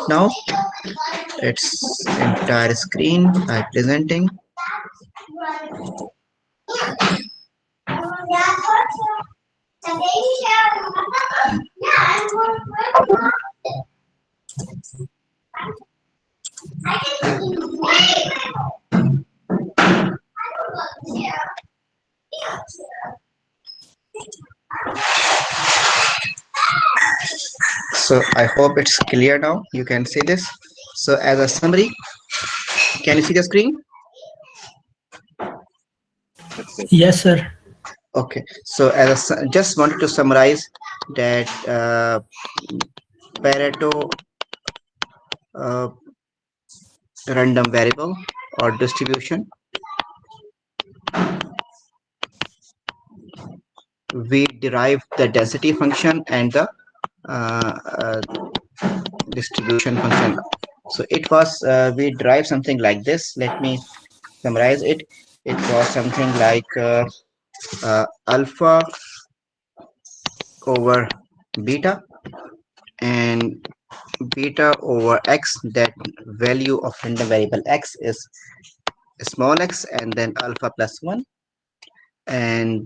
now. Its entire screen I presenting. So I hope it's clear now. You can see this. So as a summary, can you see the screen? Yes, sir. Okay. So just wanted to summarize that Pareto uh, random variable or distribution, we derive the density function and the uh, uh, distribution function. So it was we derive something like this. Let me summarize it. It was something like alpha over beta and beta over x. That value of random variable x is small x, and then alpha plus 1, and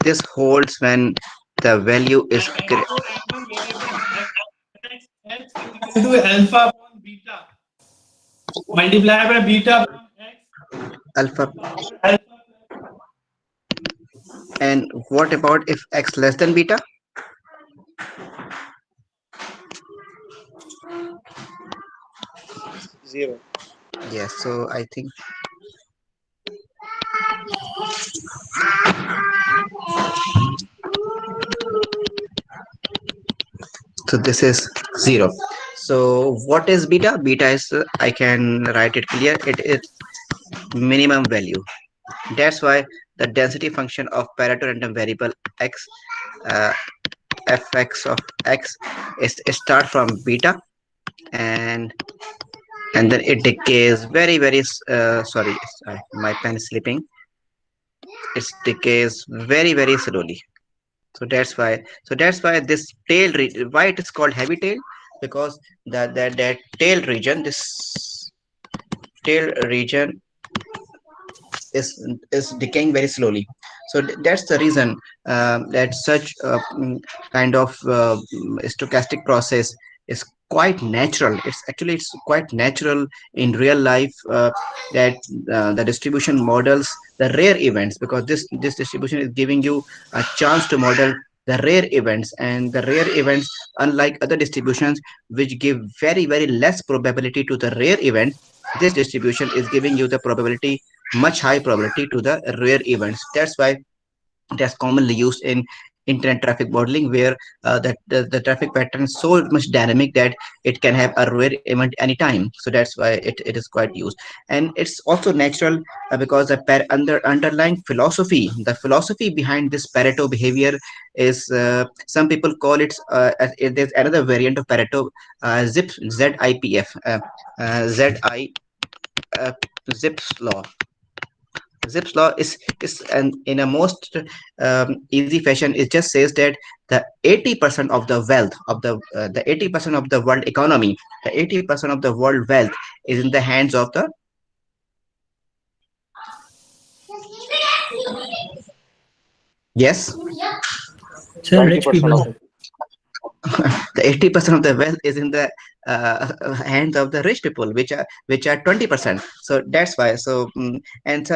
this holds when the value is Pareto random variable fx x is equal to alpha upon beta multiplied by beta upon x alpha. power alpha And what about if x less than beta? Zero. Yes, so I think so. This is 0. So what is beta? Beta is I can write it clear. It is minimum value. That's why the density function of Pareto random variable x, uh, fx of x, is start from beta, and then it decays very sorry, my pen is slipping. It decays very slowly. So that's why this why it is called heavy tail, because that tail region, this tail region is decaying very slowly. So that's the reason that such kind of stochastic process is quite natural. It's quite natural in real life, that the distribution models the rare events, because this distribution is giving you a chance to model the rare events, and the rare events, unlike other distributions which give very less probability to the rare event, this distribution is giving you the probability, much high probability to the rare events. That's why that's commonly used in internet traffic modeling, where the traffic pattern is so much dynamic that it can have a rare event anytime. So that's why it is quite used. And it's also natural, because the underlying philosophy behind this Pareto behavior is, some people call it, there's another variant of Pareto, ZIPF, zi uh, Zipf's law. Zipf's law is and in a most easy fashion, it just says that the 80% of the wealth of the 80% of the world economy, the 80% of the world wealth is in the hands of the, yes, Sir, rich 20% of people. it. the 80% of the wealth is in the hands of the rich people, which are 20%. So that's why. And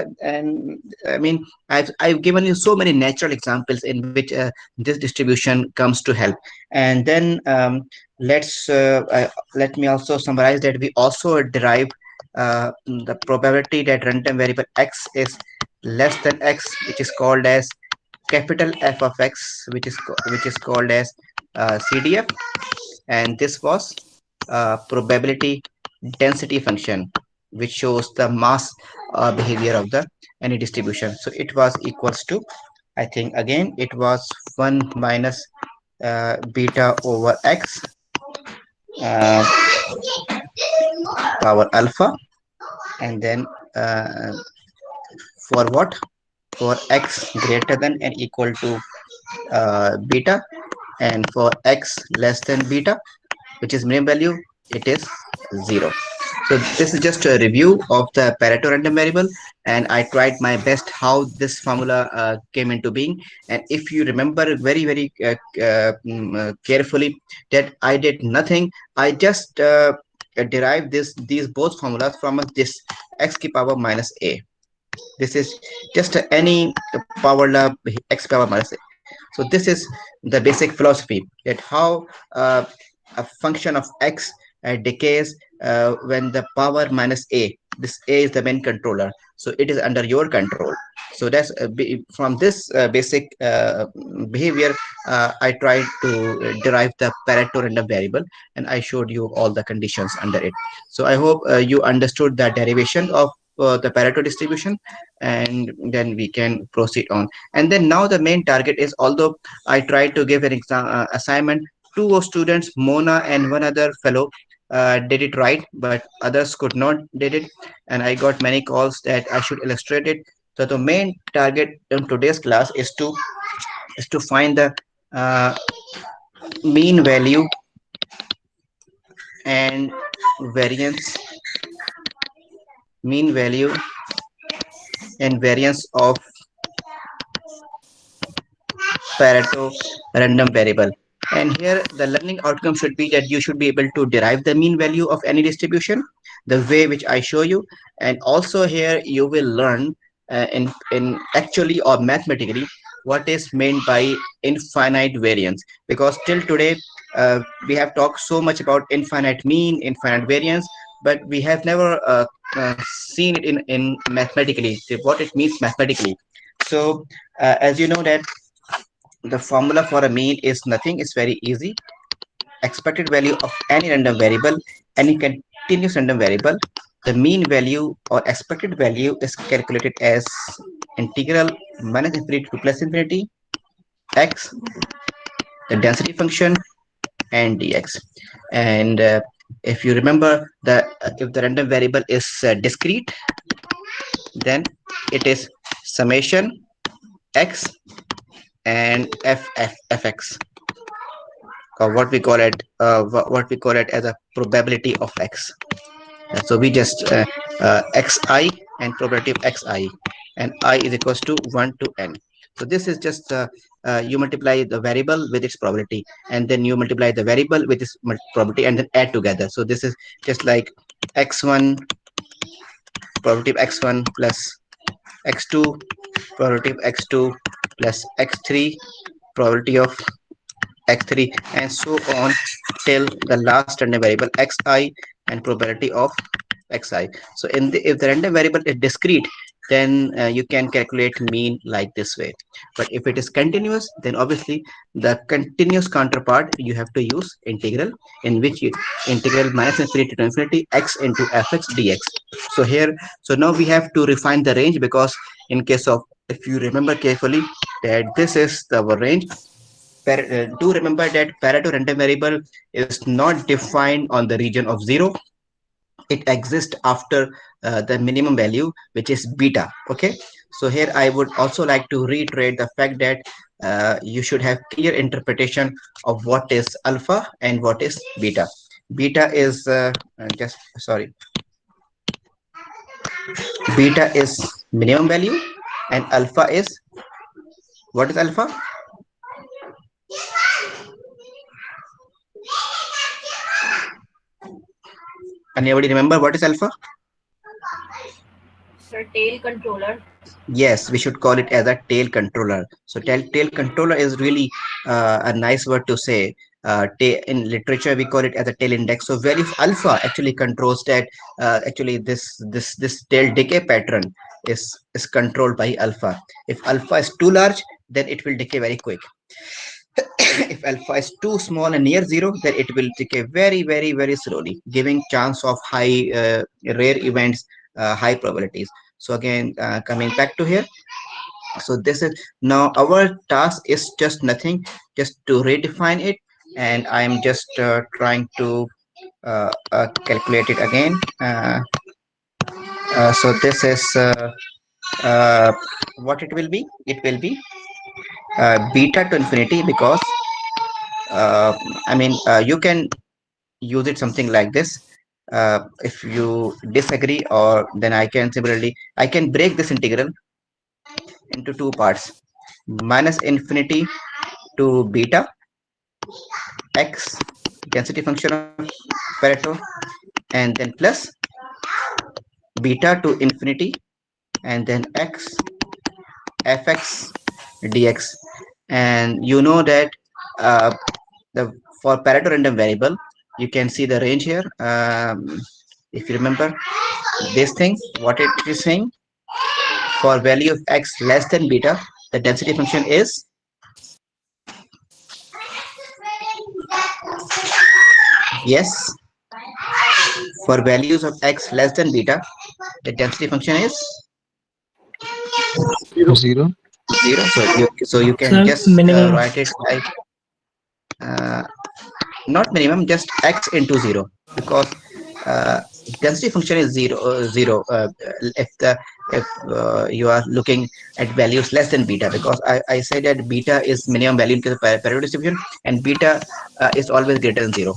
I mean, I've given you so many natural examples in which this distribution comes to help. And then let me also summarize that we also derive the probability that random variable x is less than x, which is called as capital F of x, which is called as CDF, and this was probability density function, which shows the mass behavior of the any distribution. So it was equals to, I think again it was 1 minus beta over x uh, power alpha, and then uh, for what, for x greater than and equal to beta, and for x less than beta, which is minimum value, it is 0. So this is just a review of the Pareto random variable, and I tried my best how this formula came into being. And if you remember very carefully, that I did nothing. I just derived these both formulas from this x to power minus a. This is just any power law x power minus a. So this is the basic philosophy that how uh, a function of x decays when the power minus a. This a is the main controller, so it is under your control. So that's from this basic behavior. I tried to derive the Pareto random variable, and I showed you all the conditions under it. So I hope you understood the derivation of the Pareto distribution, and then we can proceed on. And then now the main target is, although I tried to give an exam assignment, two of students, Mona and one other fellow, did it right, but others could not did it, and I got many calls that I should illustrate it. So the main target in today's class is to find the uh, mean value and variance, mean value and variance of Pareto random variable. And here the learning outcome should be that you should be able to derive the mean value of any distribution, the way which I show you. And also here you will learn in actually or mathematically what is meant by infinite variance. Because till today we have talked so much about infinite mean, infinite variance, but we have never seen it in mathematically, what it means mathematically. So as you know that the formula for a mean is nothing, it's very easy. Expected value of any random variable, any continuous random variable, the mean value or expected value is calculated as integral minus infinity to plus infinity x, the density function, and dx. And if you remember, the if the random variable is discrete, then it is summation x and fx, or what we call it as a probability of x. So we just xi and probability of xi, and I is equals to 1 to n. So this is just you multiply the variable with its probability, and then you multiply the variable with its probability, and then add together. So this is just like x1 probability of x1 plus x2 probability of x2 plus x3 probability of x3, and so on till the last random variable xi and probability of xi. So if the random variable is discrete, then you can calculate mean like this way. But if it is continuous, then obviously the continuous counterpart you have to use integral, in which you integral minus infinity to infinity x into fx dx. So here, so now we have to refine the range, because in case of, if you remember carefully, that this is our range. Do remember that Pareto random variable is not defined on the region of 0. It exists after the minimum value, which is beta. Okay, so here I would also like to reiterate the fact that you should have clear interpretation of what is alpha and what is beta. Beta is just sorry, beta is minimum value, and alpha is, what is alpha? Anybody remember what is alpha? Sir, tail controller. Yes, we should call it as a tail controller. So tail controller is really a nice word to say. In literature, we call it as a tail index. So where if alpha actually controls that, actually this tail decay pattern is controlled by alpha. If alpha is too large, then it will decay very quick. If alpha is too small and near 0, then it will decay very slowly, giving chance of high rare events, high probabilities. So again, coming back to here, so this is now our task is just nothing, just to redefine it. And I'm just trying to calculate it again. So this is uh, what it will be. It will be beta to infinity, because uh, I mean, use it something like this. If you disagree, or then I can similarly I can break this integral into two parts: minus infinity to beta x, density function of Pareto, and then plus beta to infinity, and then x fx dx. And you know that uh, the for Pareto random variable, you can see the range here. If you remember this thing, what it is saying, for value of x less than beta, the density function is, yes, for values of x less than beta, the density function is Zero. zero. So you can Sir, just minimum. write it like, uh, not minimum, just x into zero, because uh, density function is zero, if the if you are looking at values less than beta, because I said that beta is minimum value in case of Pareto distribution, and beta is always greater than zero.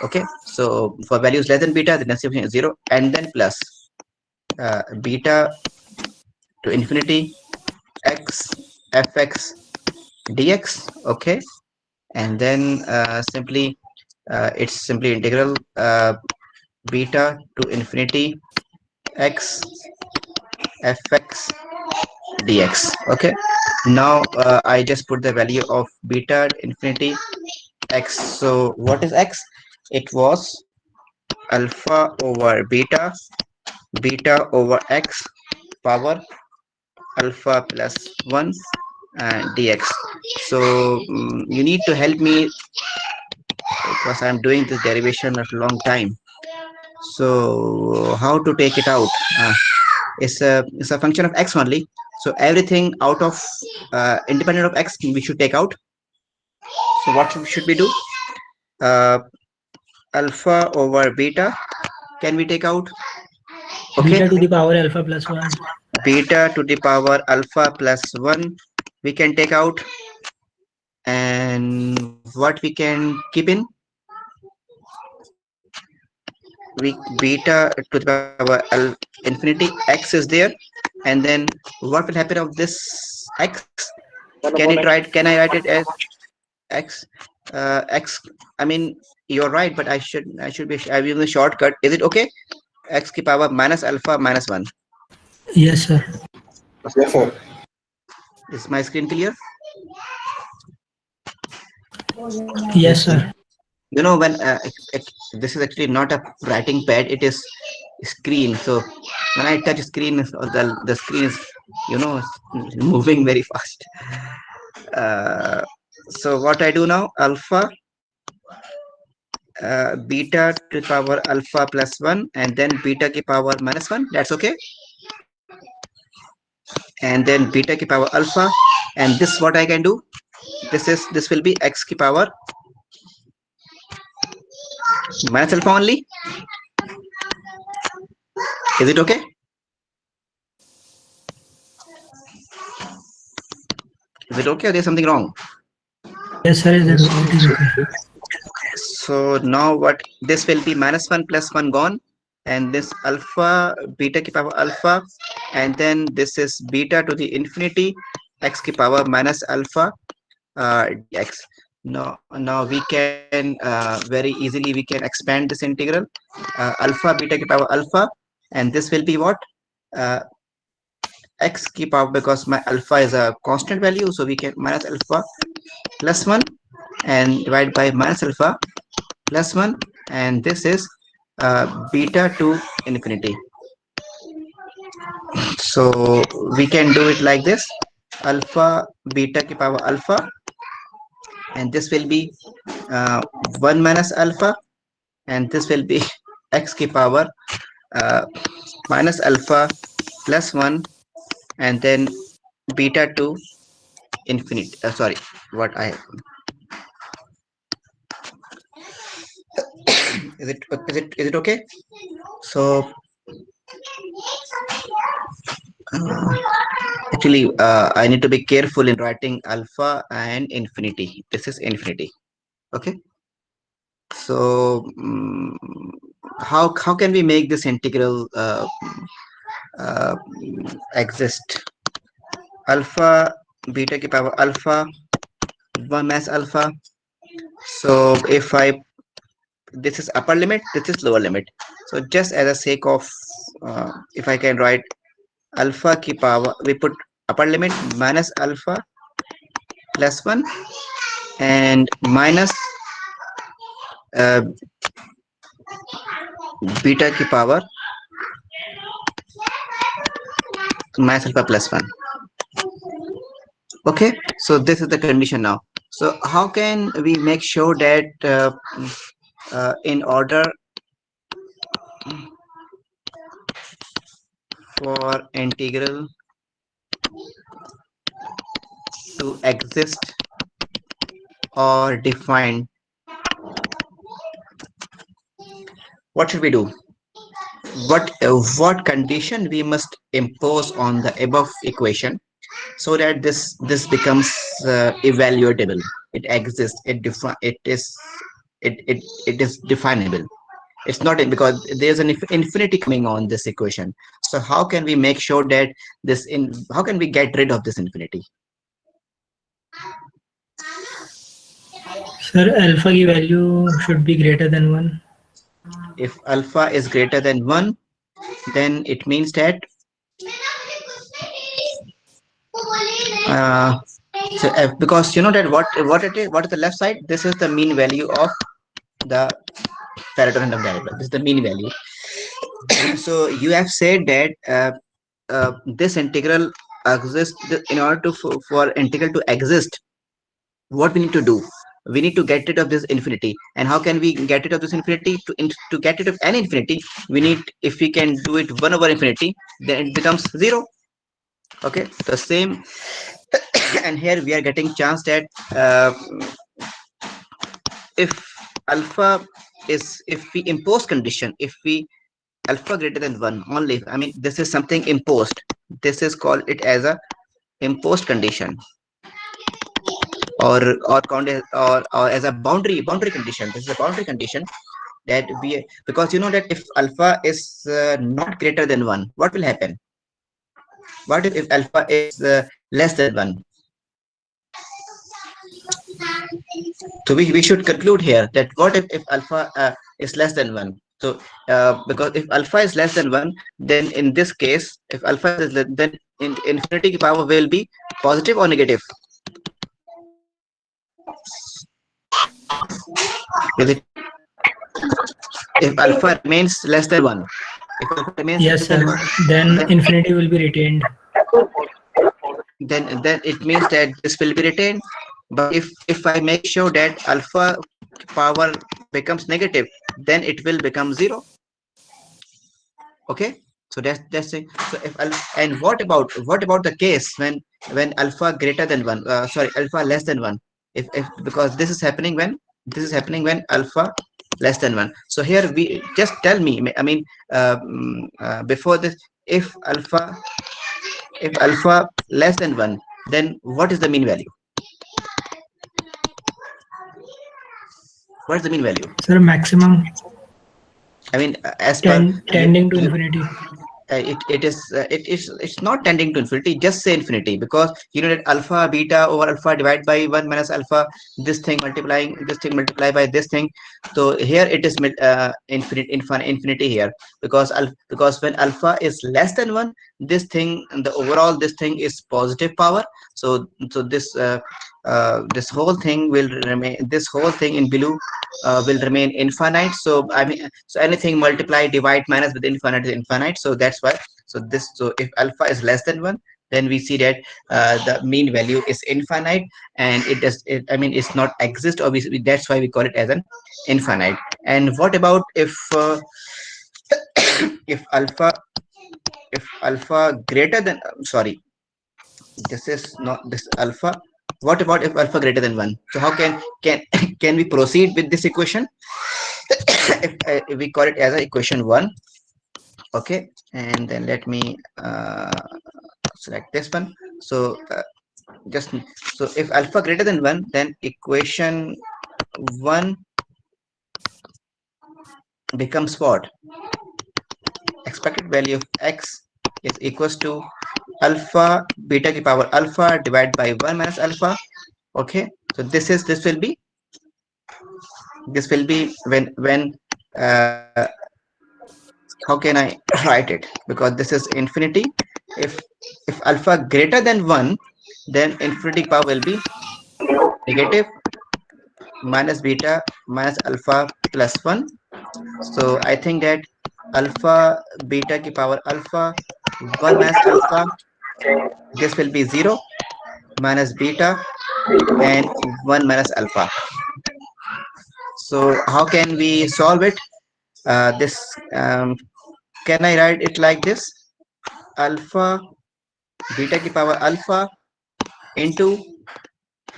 Okay, so for values less than beta, the density function is zero, and then plus beta to infinity x fx dx. Okay, and then simply it's simply integral beta to infinity x fx dx. Okay, now I just put the value of beta infinity x. So what is x? It was alpha over beta, beta over x power alpha plus 1 dx. So you need to help me, because I'm doing this derivation at a long time. So how to take it out? It's a function of x only. So everything out of independent of x we should take out. So what should we do? Uh, Alpha over beta can we take out? Okay, Beta to the power alpha plus 1. beta to the power alpha plus 1 we can take out. And what we can keep in, we beta to the power infinity x is there, and then what will happen of this x? Can I write it as x x? I mean, you're right, but I should be, I will use the shortcut. Is it okay? X ki power minus alpha minus 1. Yes, sir. Yes, sir. Is my screen clear? Yes, sir. When this is actually not a writing pad, it is screen. So when I touch screen, the screen is, you know moving very fast. uh, so what I do now, alpha beta to the power alpha plus 1, and then beta ki power minus 1. That's okay. And then beta ki power alpha, and this what I can do, this will be x ki power minus alpha only. Is it okay? Is it okay, or there's something wrong? Yes, sir. It is okay. So now what, this will be minus 1 plus 1 gone, and this alpha beta ki power alpha, and then this is beta to the infinity x ki power minus alpha dx. Now we can very easily we can expand this integral, alpha beta ki power alpha, and this will be what, uh, x ki power, because my alpha is a constant value, so we can minus alpha plus 1 and divide by minus alpha plus 1, and this is beta to infinity. So we can do it like this: alpha beta ki power alpha, and this will be 1 minus alpha, and this will be x ki power uh, minus alpha plus 1, and then beta to infinity. Sorry, what I is it okay? So uh, actually, I need to be careful in writing alpha and infinity. This is infinity. Okay. So how can we make this integral uh, exist? Alpha beta की power alpha 1 mass alpha. So if I this is upper limit, this is lower limit. So just as a sake of if I can write alpha की power, we put upper limit minus alpha plus 1 and minus uh, beta की power minus alpha plus 1. Okay, so this is the condition now. So how can we make sure that in order for integral to exist or define, what should we do? What condition we must impose on the above equation so that this becomes evaluatable? It exists. It is definable. It's not because there's an infinity coming on this equation. So how can we make sure that how can we get rid of this infinity? Sir, alpha की value should be greater than 1. If alpha is greater than 1, then it means that uh, because you know that what is the left side, this is the mean value of the Pareto random variable. This is the mean value. So you have said that this integral exists in order for integral to exist. What we need to do? We need to get rid of this infinity. And how can we get rid of this infinity? To get rid of any infinity, we need, if we can do it 1 over infinity, then it becomes 0. Okay, the same. And here we are getting chance that if alpha if we impose condition, if we alpha greater than 1 only, I mean this is something imposed, this is called it as a imposed condition, or or as a boundary condition. This is a boundary condition that we, because you know that if alpha is not greater than 1, what will happen? What if alpha is less than 1? So we should conclude here that what if alpha is less than 1? So because if alpha is less than 1, then in this case, if alpha is less, then infinity power will be positive or negative? Will it, if alpha remains less than 1? If alpha remains Yes, less than sir. 1, Then then infinity will be retained. then it means that this will be retained. But if I make sure that alpha power becomes negative, then it will become 0. Okay, so that's it. So and what about the case when alpha greater than 1, sorry, alpha less than 1? If because this is happening when alpha less than 1. So here we just tell me, I mean before this, if alpha less than 1, then what is the mean value? What is the mean value? Sir, maximum I mean as per tending to you, infinity. It's not tending to infinity. Just say infinity, because you know that alpha beta over alpha divided by 1 minus alpha, this thing multiplying this thing multiplied by this thing. So here it is infinity here, because because when alpha is less than 1, this thing, the overall this thing is positive power. So this whole thing will remain, this whole thing in blue will remain infinite. So I mean, so anything multiply divide minus with infinite is infinite. So that's why, so if alpha is less than 1, then we see that the mean value is infinite, and I mean it's not exist, obviously. That's why we call it as an infinite. And what about if alpha greater than, sorry, this is not this alpha. What about if alpha greater than 1? So how can can we proceed with this equation? If we call it as a equation 1. Okay, and then let me select this one. So just so if alpha greater than 1, then equation 1 becomes what? Expected value of x is equals to alpha beta ki power alpha divided by 1 minus alpha. Okay, so this will be when uh, how can I write it, because this is infinity. If if alpha greater than 1, then infinity power will be negative minus beta minus alpha plus 1. So I think that alpha beta ki power alpha 1 minus alpha, this will be 0 minus beta and 1 minus alpha. So how can we solve it? This can I write it like this: alpha beta ki power alpha into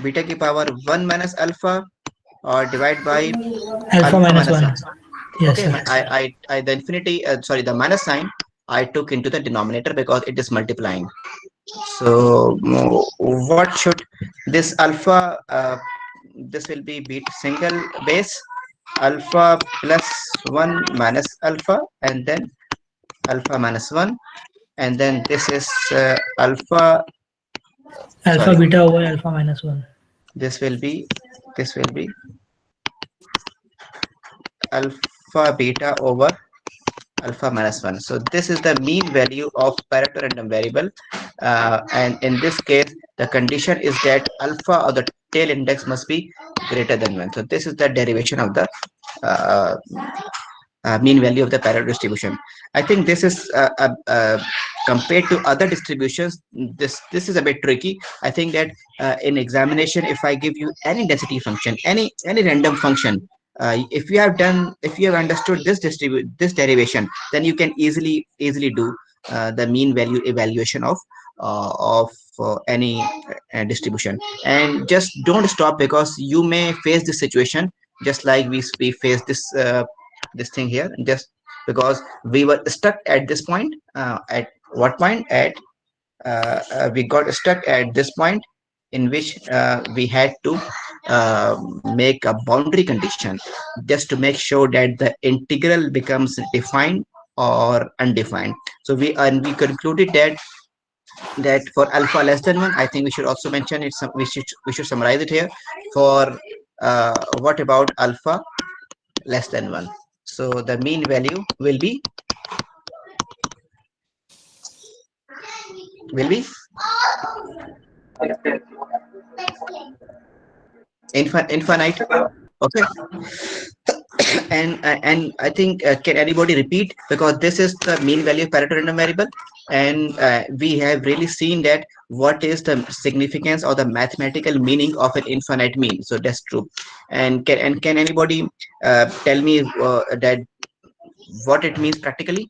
beta ki power 1 minus alpha, or divide by Alpha alpha minus minus 1. alpha. Yes, Okay, sir. I the infinity, sorry, the minus sign I took into the denominator because it is multiplying. So what should this alpha, this will be beta single base alpha plus 1 minus alpha, and then alpha minus 1, and then this is alpha, Alpha sorry, beta over alpha minus 1. this will be this will be alpha beta over alpha minus 1. So this is the mean value of Pareto random variable, and in this case the condition is that alpha, or the tail index, must be greater than 1. So this is the derivation of the uh, mean value of the Pareto distribution. I think this is compared to other distributions, this is a bit tricky. I think that in examination, if I give you any density function, any random function, if you have understood this derivation, then you can easily do the mean value evaluation of any distribution. And just don't stop, because you may face this situation just like we face this thing here, just because we were stuck at this point. At what point? At we got stuck at this point in which we had to make a boundary condition, just to make sure that the integral becomes defined or undefined. So we concluded that for alpha less than 1, I think we should also mention it. We should summarize it here. For what about alpha less than 1? So the mean value will be infinite. Okay. And I think, can anybody repeat, because this is the mean value of Pareto random variable, and we have really seen that what is the significance or the mathematical meaning of an infinite mean. So that's true. And can anybody tell me that what it means practically?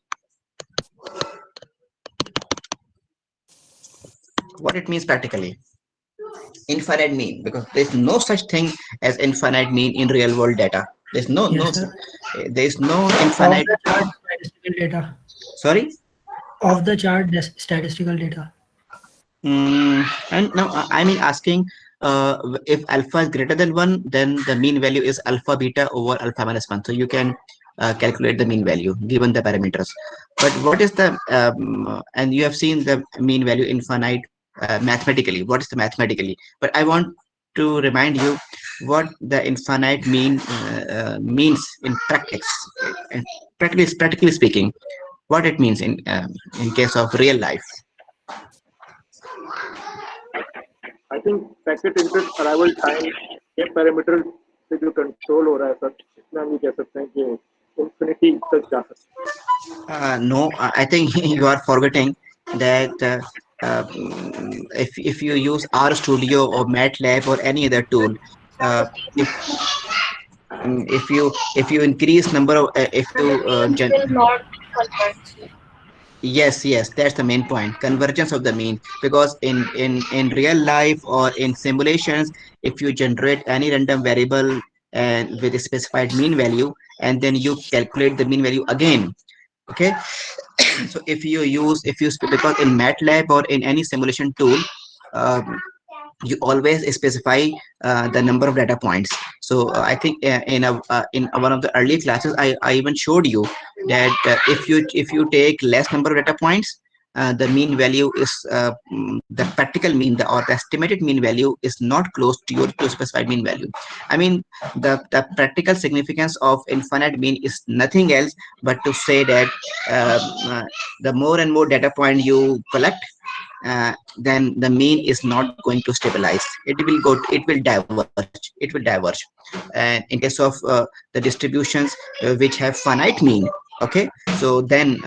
What it means practically? Infinite mean, because there's no such thing as infinite mean in real world data. There's no Yes, no sir. there's no Of infinite. the chart statistical data. Sorry. Of the chart statistical data. And now I mean asking, if alpha is greater than 1, then the mean value is alpha beta over alpha minus 1. So you can calculate the mean value given the parameters. But what is the, and you have seen the mean value infinite mathematically. What is the mathematically? But I want to remind you what the infinite means in practice. And practically speaking, what it means in case of real life. I think packet interest arrival time ये parameter से जो control हो रहा है sir, इसमें हम ये कह सकते हैं कि इंफिनिटी तक जा सकते No, I think you are forgetting that if you use R Studio or MATLAB or any other tool, uh, if if you increase number of if you Convergence will not converge. yes, that's the main point, convergence of the mean. Because in real life or in simulations, if you generate any random variable and with a specified mean value, and then you calculate the mean value again. Okay. So if you because in MATLAB or in any simulation tool, um, you always specify the number of data points. So I think in one of the earlier classes I even showed you that if you take less number of data points, the mean value is the practical mean or the estimated mean value is not close to your to specified mean value. I mean, the practical significance of infinite mean is nothing else but to say that the more and more data point you collect, then the mean is not going to stabilize. It will diverge. And in case of the distributions which have finite mean, okay, so then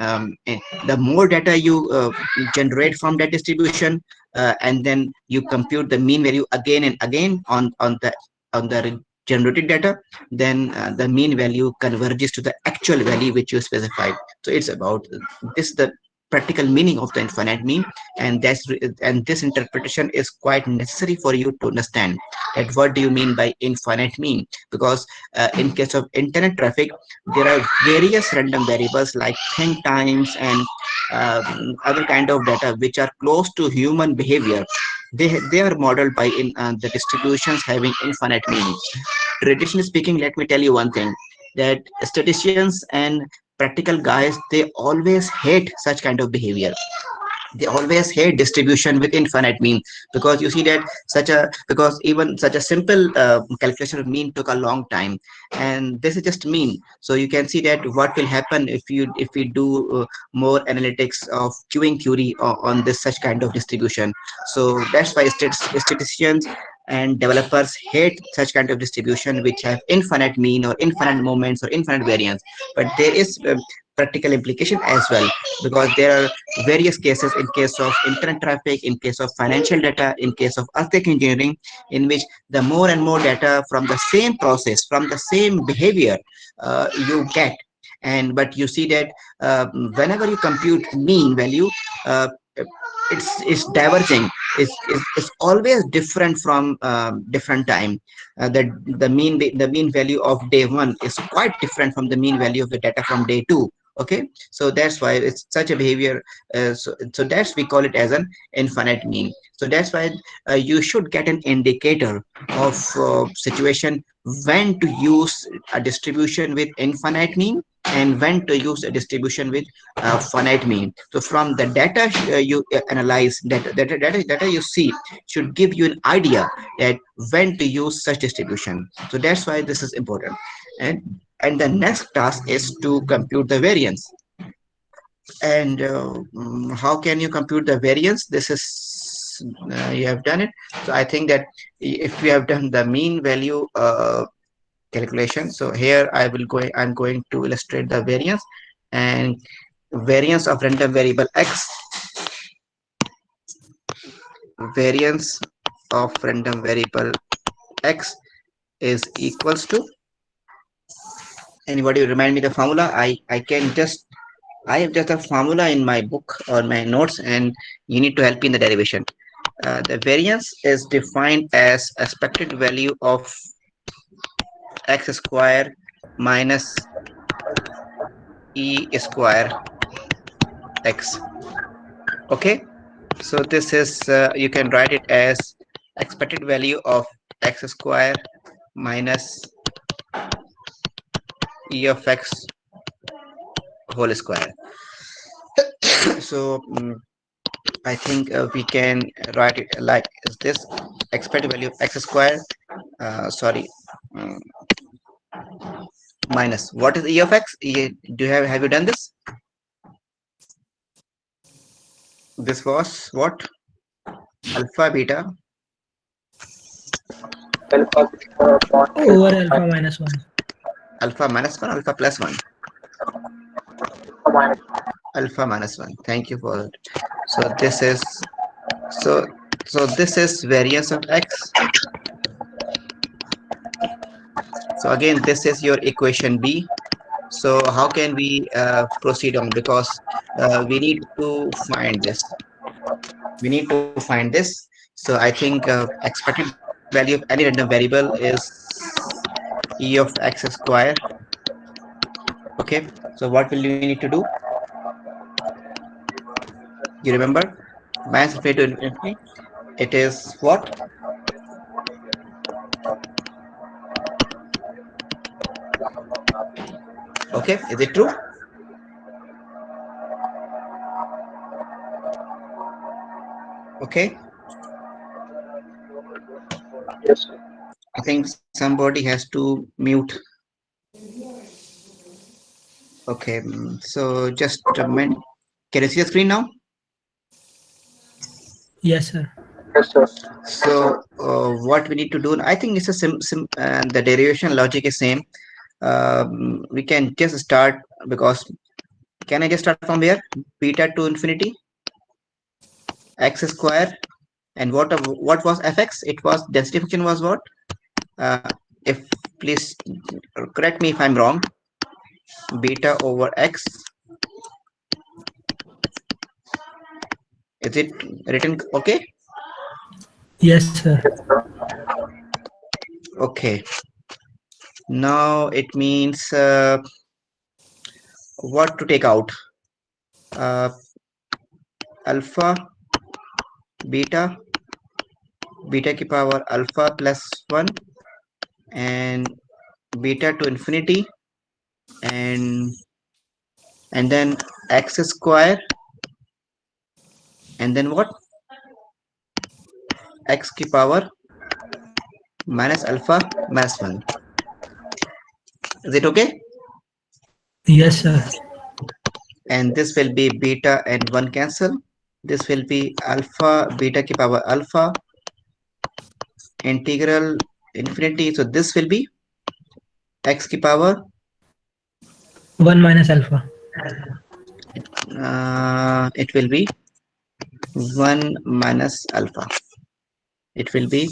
the more data you generate from that distribution, and then you compute the mean value again and again on the generated data, then the mean value converges to the actual value which you specified. So it's about this, the practical meaning of the infinite mean. And this interpretation is quite necessary for you to understand that what do you mean by infinite mean. Because in case of internet traffic, there are various random variables like think times and other kind of data which are close to human behavior. They are modeled by the distributions having infinite meaning. Traditionally speaking, let me tell you one thing, that statisticians and practical guys, they always hate such kind of behavior. They always hate distribution with infinite mean, because you see that because even such a simple calculation of mean took a long time, and this is just mean. So you can see that what will happen if we do more analytics of queuing theory on this such kind of distribution. So that's why statisticians and developers hate such kind of distribution which have infinite mean or infinite moments or infinite variance. But there is practical implication as well, because there are various cases, in case of internet traffic, in case of financial data, in case of earthquake engineering, in which the more and more data from the same process, from the same behavior you get, and but you see that whenever you compute mean value, uh, it's diverging. It's always different from different time. The mean value of day one is quite different from the mean value of the data from day two. Okay, so that's why it's such a behavior. So that's, we call it as an infinite mean. So that's why you should get an indicator of situation when to use a distribution with infinite mean and when to use a distribution with finite mean. So from the data you analyze, data you see should give you an idea that when to use such distribution. So that's why this is important. And the next task is to compute the variance. And how can you compute the variance? This is you have done it. So I think that if we have done the mean value calculation, so here I'm going to illustrate the variance. And variance of random variable x, variance of random variable x is equals to, anybody remind me the formula? I have just a formula in my book or my notes, and you need to help me in the derivation. The variance is defined as expected value of x square minus e square x. Okay, so this is you can write it as expected value of x square minus e of x whole square. So I think we can write it like this: expected value of x square, sorry, mm, minus, what is e of x? Do you have you done this? This was what? Alpha, beta, Alpha upon Over alpha minus 1. alpha minus 1, alpha plus 1, minus alpha minus 1. Thank you for it. So this is, so this is variance of x. So again, this is your equation B. So how can we proceed on? Because we need to find this. We need to find this. So I think expected value of any random variable is e of x square. Okay. So what will we need to do? You remember? Minus infinity to infinity. It is what? Okay, is it true? Okay, Yes, sir. I think somebody has to mute. Okay, so just a minute. Can you see the screen now? Yes, sir. Yes, sir. So what we need to do, I think it's a the derivation logic is same. We can just start because can I just start from where? Beta to infinity x square, and what was fx? It was density function was what? If please correct me if I'm wrong. Beta over x, is it written okay? Yes, sir. Okay, now it means what to take out? Uh, Alpha beta, beta की power alpha plus 1, and beta to infinity, and then x square, and then what? X की power minus alpha minus 1. Is it okay? Yes, sir. And this will be beta and 1 cancel. This will be alpha beta की power alpha integral infinity. So this will be x की power 1 minus alpha. it will be 1 minus alpha. It will be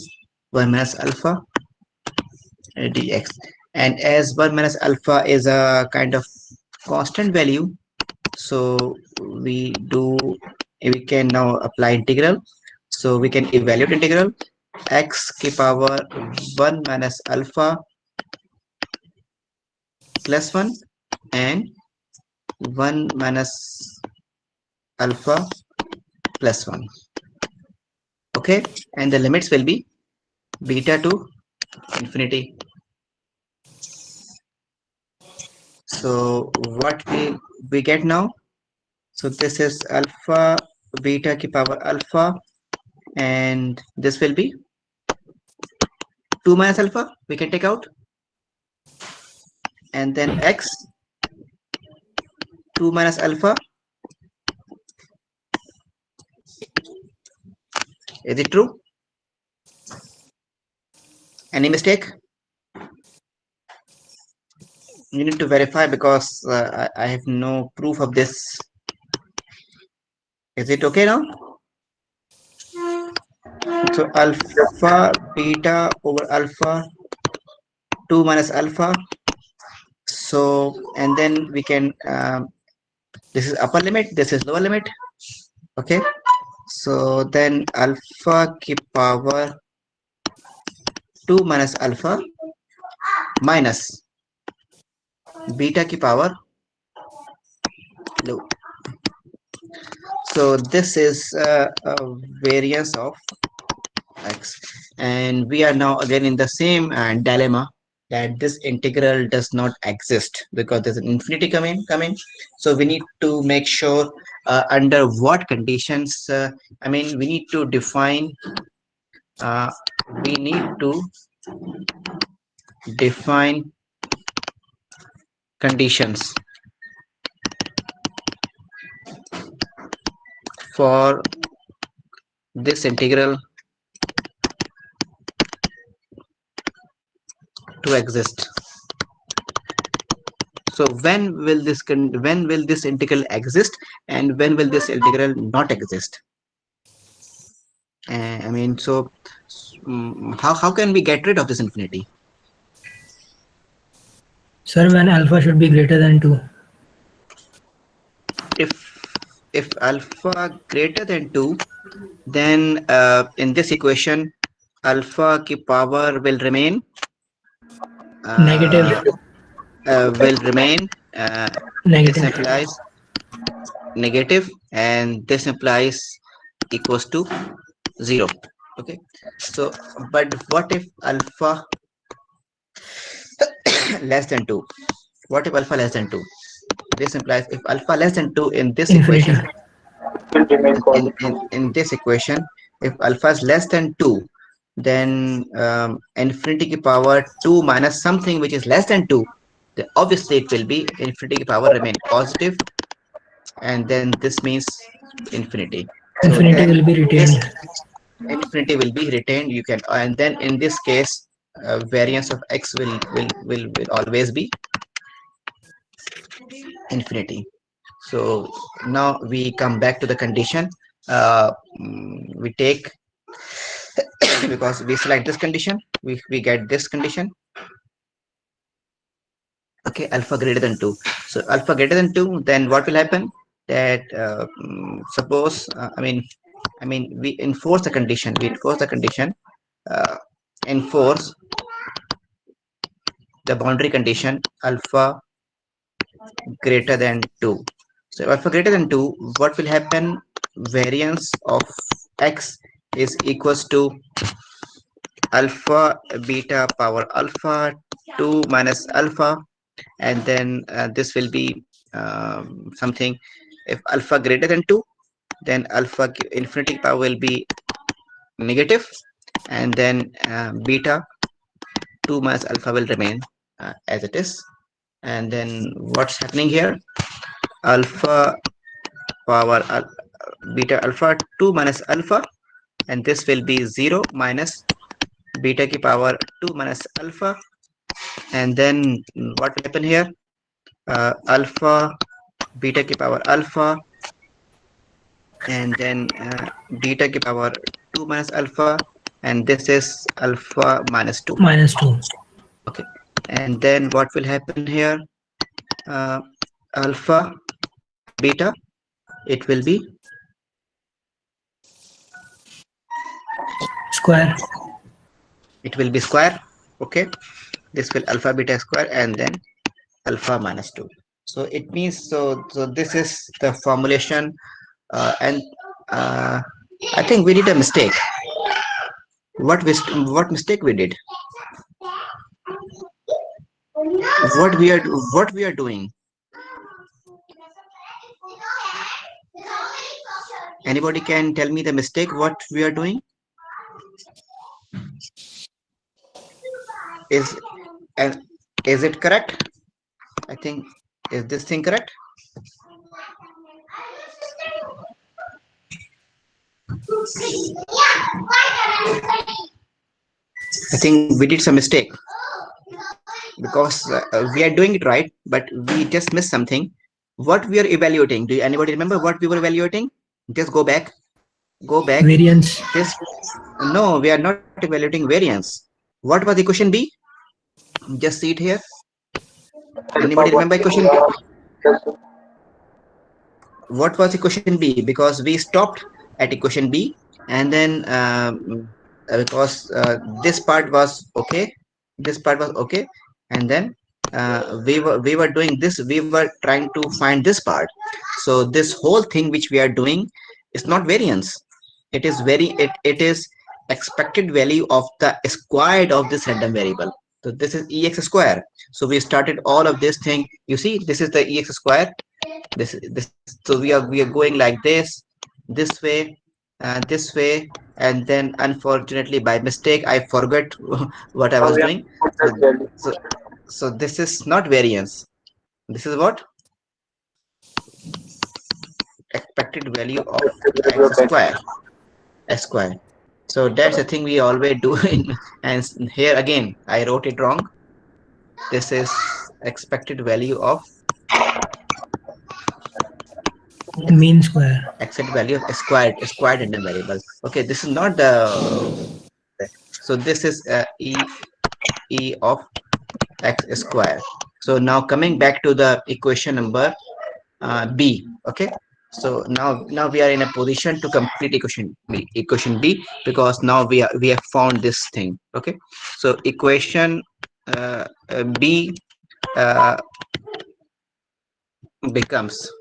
1 minus alpha dx. And as 1 minus alpha is a kind of constant value, so we can now apply integral. So we can evaluate integral x की power 1 minus alpha plus 1 and 1 minus alpha plus 1. Okay, and the limits will be beta to infinity. So what we get now? So this is alpha beta की power alpha, and this will be 2 minus alpha we can take out, and then x 2 minus alpha. Is it true? Any mistake? You need to verify because I have no proof of this. Is it okay now? So alpha beta over alpha 2 minus alpha. So and then we can this is upper limit, this is lower limit. Okay, so then alpha की power 2 minus alpha minus beta की power low. So this is a variance of x, and we are now again in the same dilemma that this integral does not exist because there's an infinity coming. So we need to make sure under what conditions. I mean, we need to define. Uh, we need to define conditions for this integral to exist. So when will this integral exist, and when will this integral not exist? I mean, so how can we get rid of this infinity? Sir, when alpha should be greater than 2. If alpha greater than 2, then in this equation alpha की power will remain Negative. will remain this Negative. implies negative, and this implies equals to 0. Okay, so but what if alpha less than 2? What if alpha less than 2? This implies if alpha less than 2 in this Infinity. equation, Will remain positive. in this equation, if alpha is less than 2, then infinity ki power 2 minus something which is less than 2, then obviously it will be infinity ki power remain positive, and then this means infinity. So Infinity then will be this retained. infinity will be retained. You can, and then in this case, variance of x will always be infinity. So now we come back to the condition. We take because we select this condition, we get this condition. Okay, alpha greater than 2. So alpha greater than 2, then what will happen? That suppose I mean we enforce the condition. We enforce the condition. Enforce the boundary condition alpha greater than 2. So alpha greater than 2, what will happen? Variance of x is equals to alpha beta power alpha 2 minus alpha, and then this will be something. If alpha greater than 2, then infinity power will be negative, and then beta 2 minus alpha will remain as it is. And then what's happening here? Alpha power beta alpha 2 minus alpha, and this will be 0 minus beta ki power 2 minus alpha. And then what will happen here? Alpha beta ki power alpha, and then beta ki power 2 minus alpha, and this is alpha minus 2. Minus 2. Okay, and then what will happen here? uh, Alpha beta, it will be Square. square. Okay, this will alpha beta square, and then alpha minus 2. So it means, so this is the formulation. And uh, I think we did a mistake. What mistake we did? what we are what we are doing? Anybody can tell me the mistake what we are doing? Is and is it correct? I think, is this thing correct? I think we did some mistake, because we are doing it right, but we just missed something. What we are evaluating? Do anybody remember what we were evaluating? Just go back. Go back. Variance. This No, we are not evaluating variance. What was equation B? Just see it here. Anybody remember equation B? What was equation B? Because we stopped at equation B, and then because this part was okay, this part was okay, and then we were doing this. We were trying to find this part. So this whole thing which we are doing is not variance. It is expected value of the squared of this random variable. So this is ex square. So we started all of this thing. You see, this is the ex square. This So we are going like this way, and then unfortunately by mistake I forgot what I Now was we have doing. put so, that value. so so this is not variance. This is what? Expected value of x square. S square. So that's the thing we always do and here again I wrote it wrong. This is expected value of Mean square. expected value of squared random variable. Okay, this is not the. So this is e of x square. So now coming back to the equation number b. Okay, so now we are in a position to complete equation b, because now we have found this thing. Okay, so equation b uh, becomes,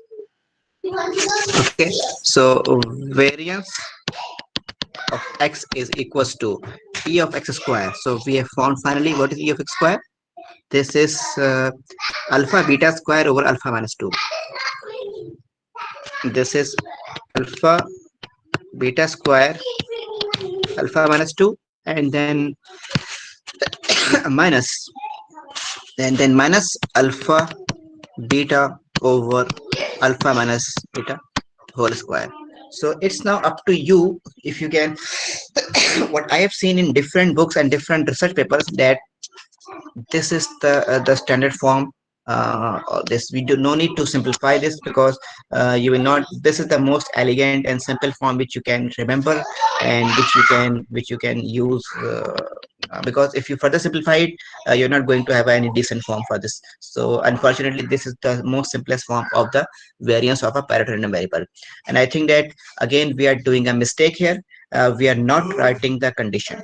okay, so variance of x is equals to e of x square. So we have found finally what is e of x square. This is alpha beta square over alpha minus 2. This is alpha beta square alpha minus 2, and then minus, and then minus alpha beta over alpha minus beta whole square. So it's now up to you if you can. What I have seen in different books and different research papers, that this is the standard form of this. We do no need to simplify this, because you will not, this is the most elegant and simple form which you can remember, and which you can use, because if you further simplify it, you're not going to have any decent form for this. So unfortunately, this is the most simplest form of the variance of a parallel random variable. And I think that again we are doing a mistake here. We are not writing the condition.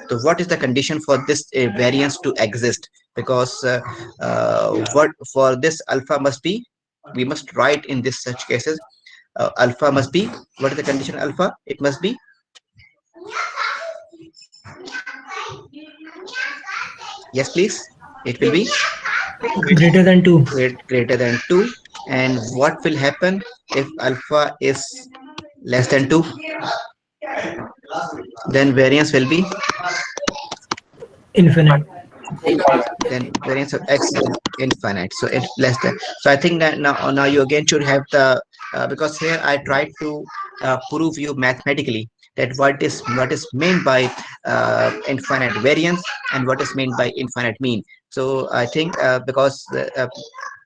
So what is the condition for this variance to exist? Because what for this alpha must be, we must write in this such cases, alpha must be, what is the condition alpha? It must be, yes please, it will be Greater than 2. greater than 2. And what will happen if alpha is less than 2? Then variance will be, Infinite. then variance of x is infinite. So it's less than, so I think that now you again should have the, because here I tried to prove you mathematically that what is meant by infinite variance and what is meant by infinite mean. So I think because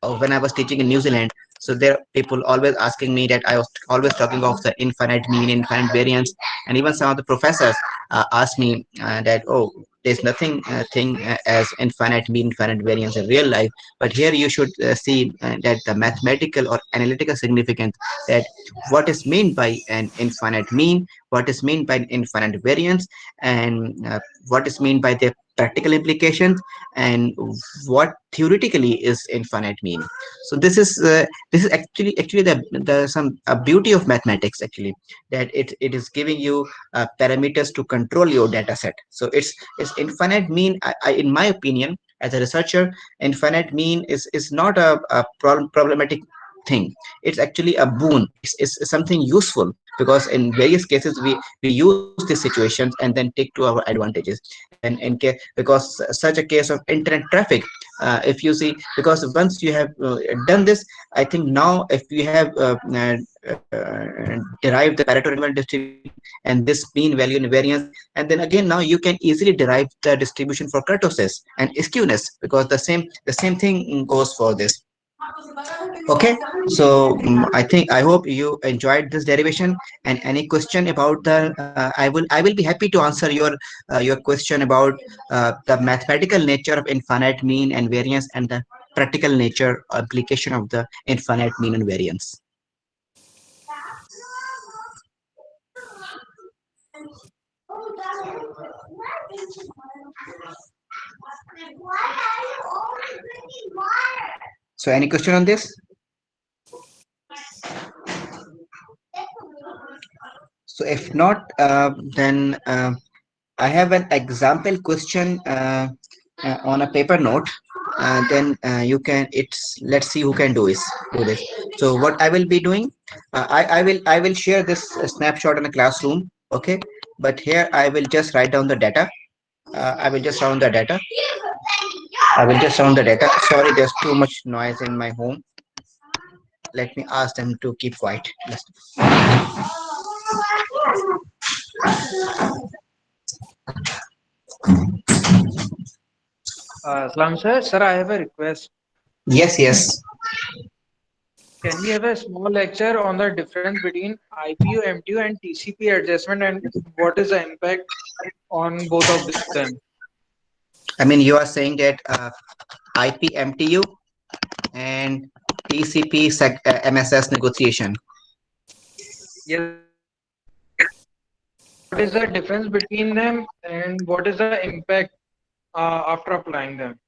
when I was teaching in New Zealand, so there people always asking me that I was always talking of the infinite mean, infinite variance, and even some of the professors asked me that, oh, there's nothing thing as infinite mean, infinite variance in real life, but here you should see that the mathematical or analytical significance, that what is meant by an infinite mean, what is meant by an infinite variance, and what is meant by the practical implications, and what theoretically is infinite mean. So this is actually the some a beauty of mathematics actually, that it is giving you parameters to control your data set. So it's infinite mean. In my opinion, as a researcher, infinite mean is not a problematic thing. It's actually a boon. It's something useful, because in various cases we use these situations and then take to our advantages. And because such a case of internet traffic, if you see, because once you have done this, I think now if you have derived the Pareto random distribution and this mean value and variance, and then again now you can easily derive the distribution for kurtosis and skewness, because the same thing goes for this. Okay, so I hope you enjoyed this derivation. And any question about the, I will be happy to answer your question about the mathematical nature of infinite mean and variance, and the practical nature application of the infinite mean and variance. So any question on this? So if not, then I have an example question on a paper note. Then you can. It's, let's see who can do this. So what I will be doing, I will share this snapshot in a classroom. Okay, but here I will just write down the data. I will just sound the data. I will just sound the data. Sorry, there's too much noise in my home. Let me ask them to keep quiet. Salam sir, sir, I have a request. Yes, yes. Can we have a small lecture on the difference between IPU, MTU, and TCP adjustment, and what is the impact on both of them? I mean, you are saying that IP MTU and TCP MSS negotiation. Yes, sir. What is the difference between them, and what is the impact after applying them?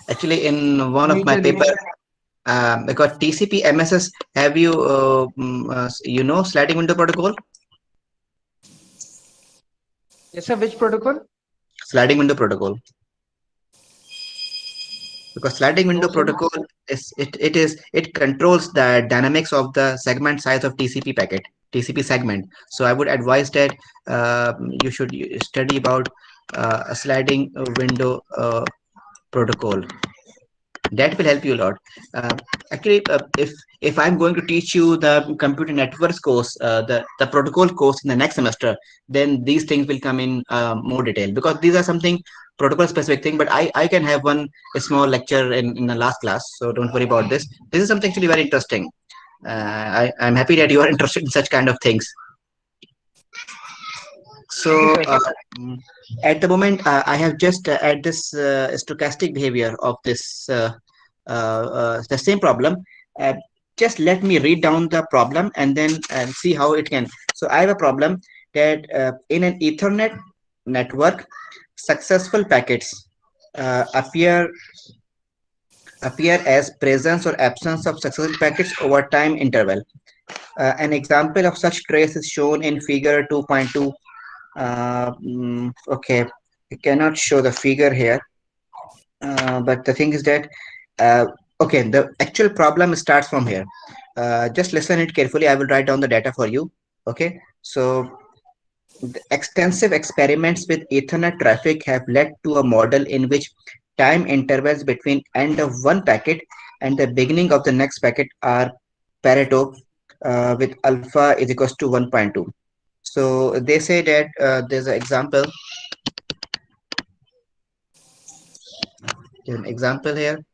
Actually, in one of my Major paper, reason. because TCP MSS, have you you know sliding window protocol? Yes, sir. Which protocol? Sliding window protocol. Because sliding No, window sir. protocol it controls the dynamics of the segment size of TCP packet, TCP segment. So I would advise that you should study about a sliding window protocol. That will help you a lot. uh, Actually, if I'm going to teach you the computer networks course, the protocol course in the next semester, then these things will come in more detail, because these are something protocol specific thing. But I can have one small lecture in the last class, so don't worry about this. This is something actually very interesting. I'm happy that you are interested in such kind of things. Thank you, So sir. mm, at the moment, I have just add this stochastic behavior of this the same problem. Uh, just let me read down the problem and then see how it can. So I have a problem that in an Ethernet network, successful packets appear as presence or absence of successful packets over time interval. An example of such trace is shown in figure 2.2. Okay, I cannot show the figure here, but the thing is that uh, okay, the actual problem starts from here. Just listen it carefully. I will write down the data for you. Okay, so the extensive experiments with Ethernet traffic have led to a model in which time intervals between end of one packet and the beginning of the next packet are Pareto, with alpha is equals to 1.2. So they say that there's an example. There's an example here.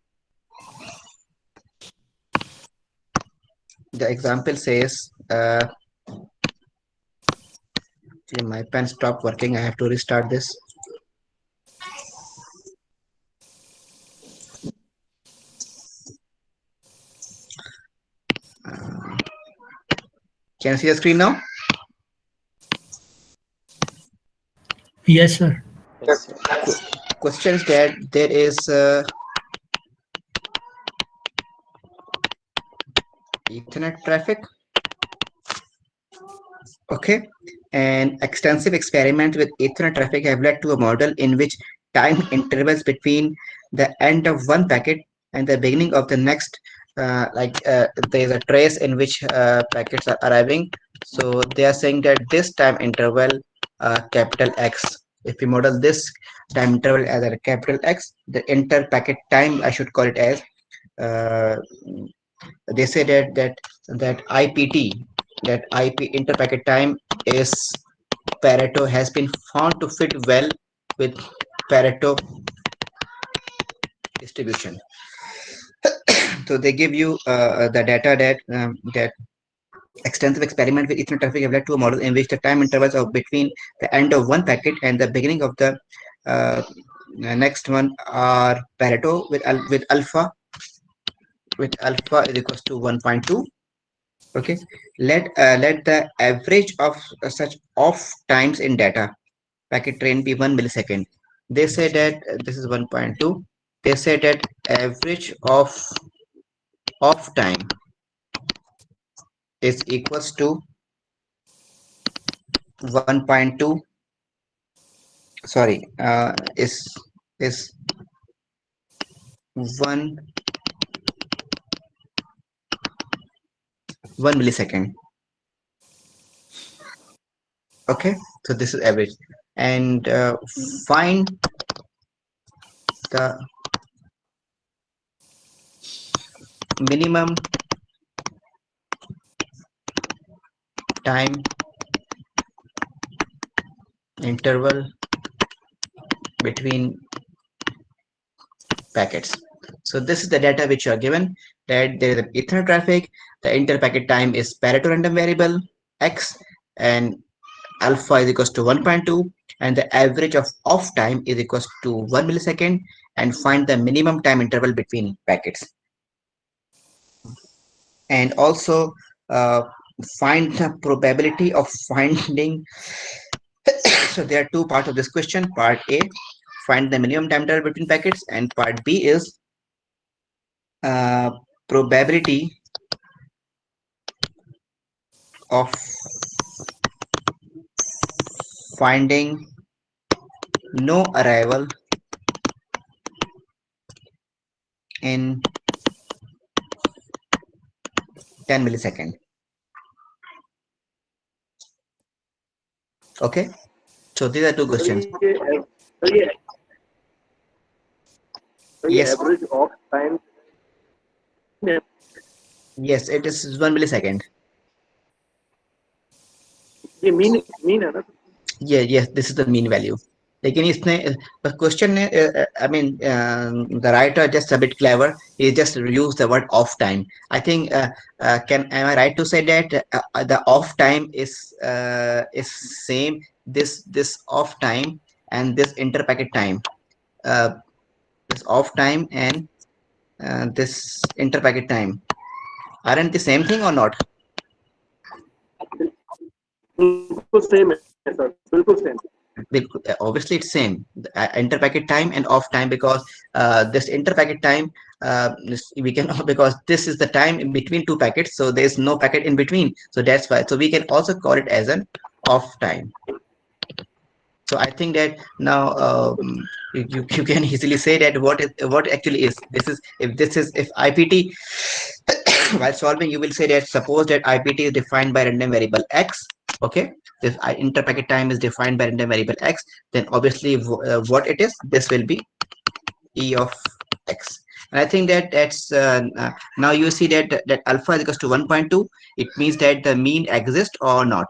The example says, actually my pen stopped working. I have to restart this. Can you see the screen now? Yes, sir. Yes. Question is that there is Ethernet traffic. Okay, and extensive experiments with Ethernet traffic have led to a model in which time intervals between the end of one packet and the beginning of the next, there is a trace in which packets are arriving. So they are saying that this time interval, capital X, if we model this time interval as a capital X, the inter packet time, I should call it as, uh, they say that IPT, that IP interpacket time is Pareto, has been found to fit well with Pareto distribution. So they give you the data that extensive experiment with Ethernet traffic have led to a model in which the time intervals of between the end of one packet and the beginning of the next one are Pareto with alpha is equals to 1.2. Okay, let the average of such off times in data packet train be 1 millisecond. They say that this is 1.2. They say that average of off time is equals to 1.2. Sorry, is 1 millisecond. Okay, so this is average, and find the minimum time interval between packets. So this is the data which you are given, that there is an Ethernet traffic, the inter-packet time is Pareto random variable X, and alpha is equals to 1.2, and the average of off time is equals to 1 millisecond, and find the minimum time interval between packets. And also find the probability of finding. So there are two parts of this question. Part A, find the minimum time interval between packets, and part B is uh, probability of finding no arrival in 10 millisecond. Okay, so these are two sir questions. Sir ये sir ये Yes, average of time yes, it is 1 millisecond. ये mean है ना sir? Yeah, yes, this is the mean value. लेकिन इसने question ने I mean the writer just a bit clever. He just used the word off time. I think can am I right to say that the off time is same this off time and this interpacket time, uh, this off time and this interpacket time aren't the same thing or not? बिल्कुल same है sir, बिल्कुल same. Obviously it's same, interpacket time and off time, because this interpacket time we can because this is the time in between two packets, so there's no packet in between, so that's why, so we can also call it as an off time. So I think that now you can easily say that what actually is this is if this is if IPT while solving you will say that suppose that IPT is defined by random variable x. Okay, if interpacket time is defined by random variable x, then obviously what it is, this will be e of x. And I think that now you see that alpha is equals to 1.2. It means that the mean exists or not.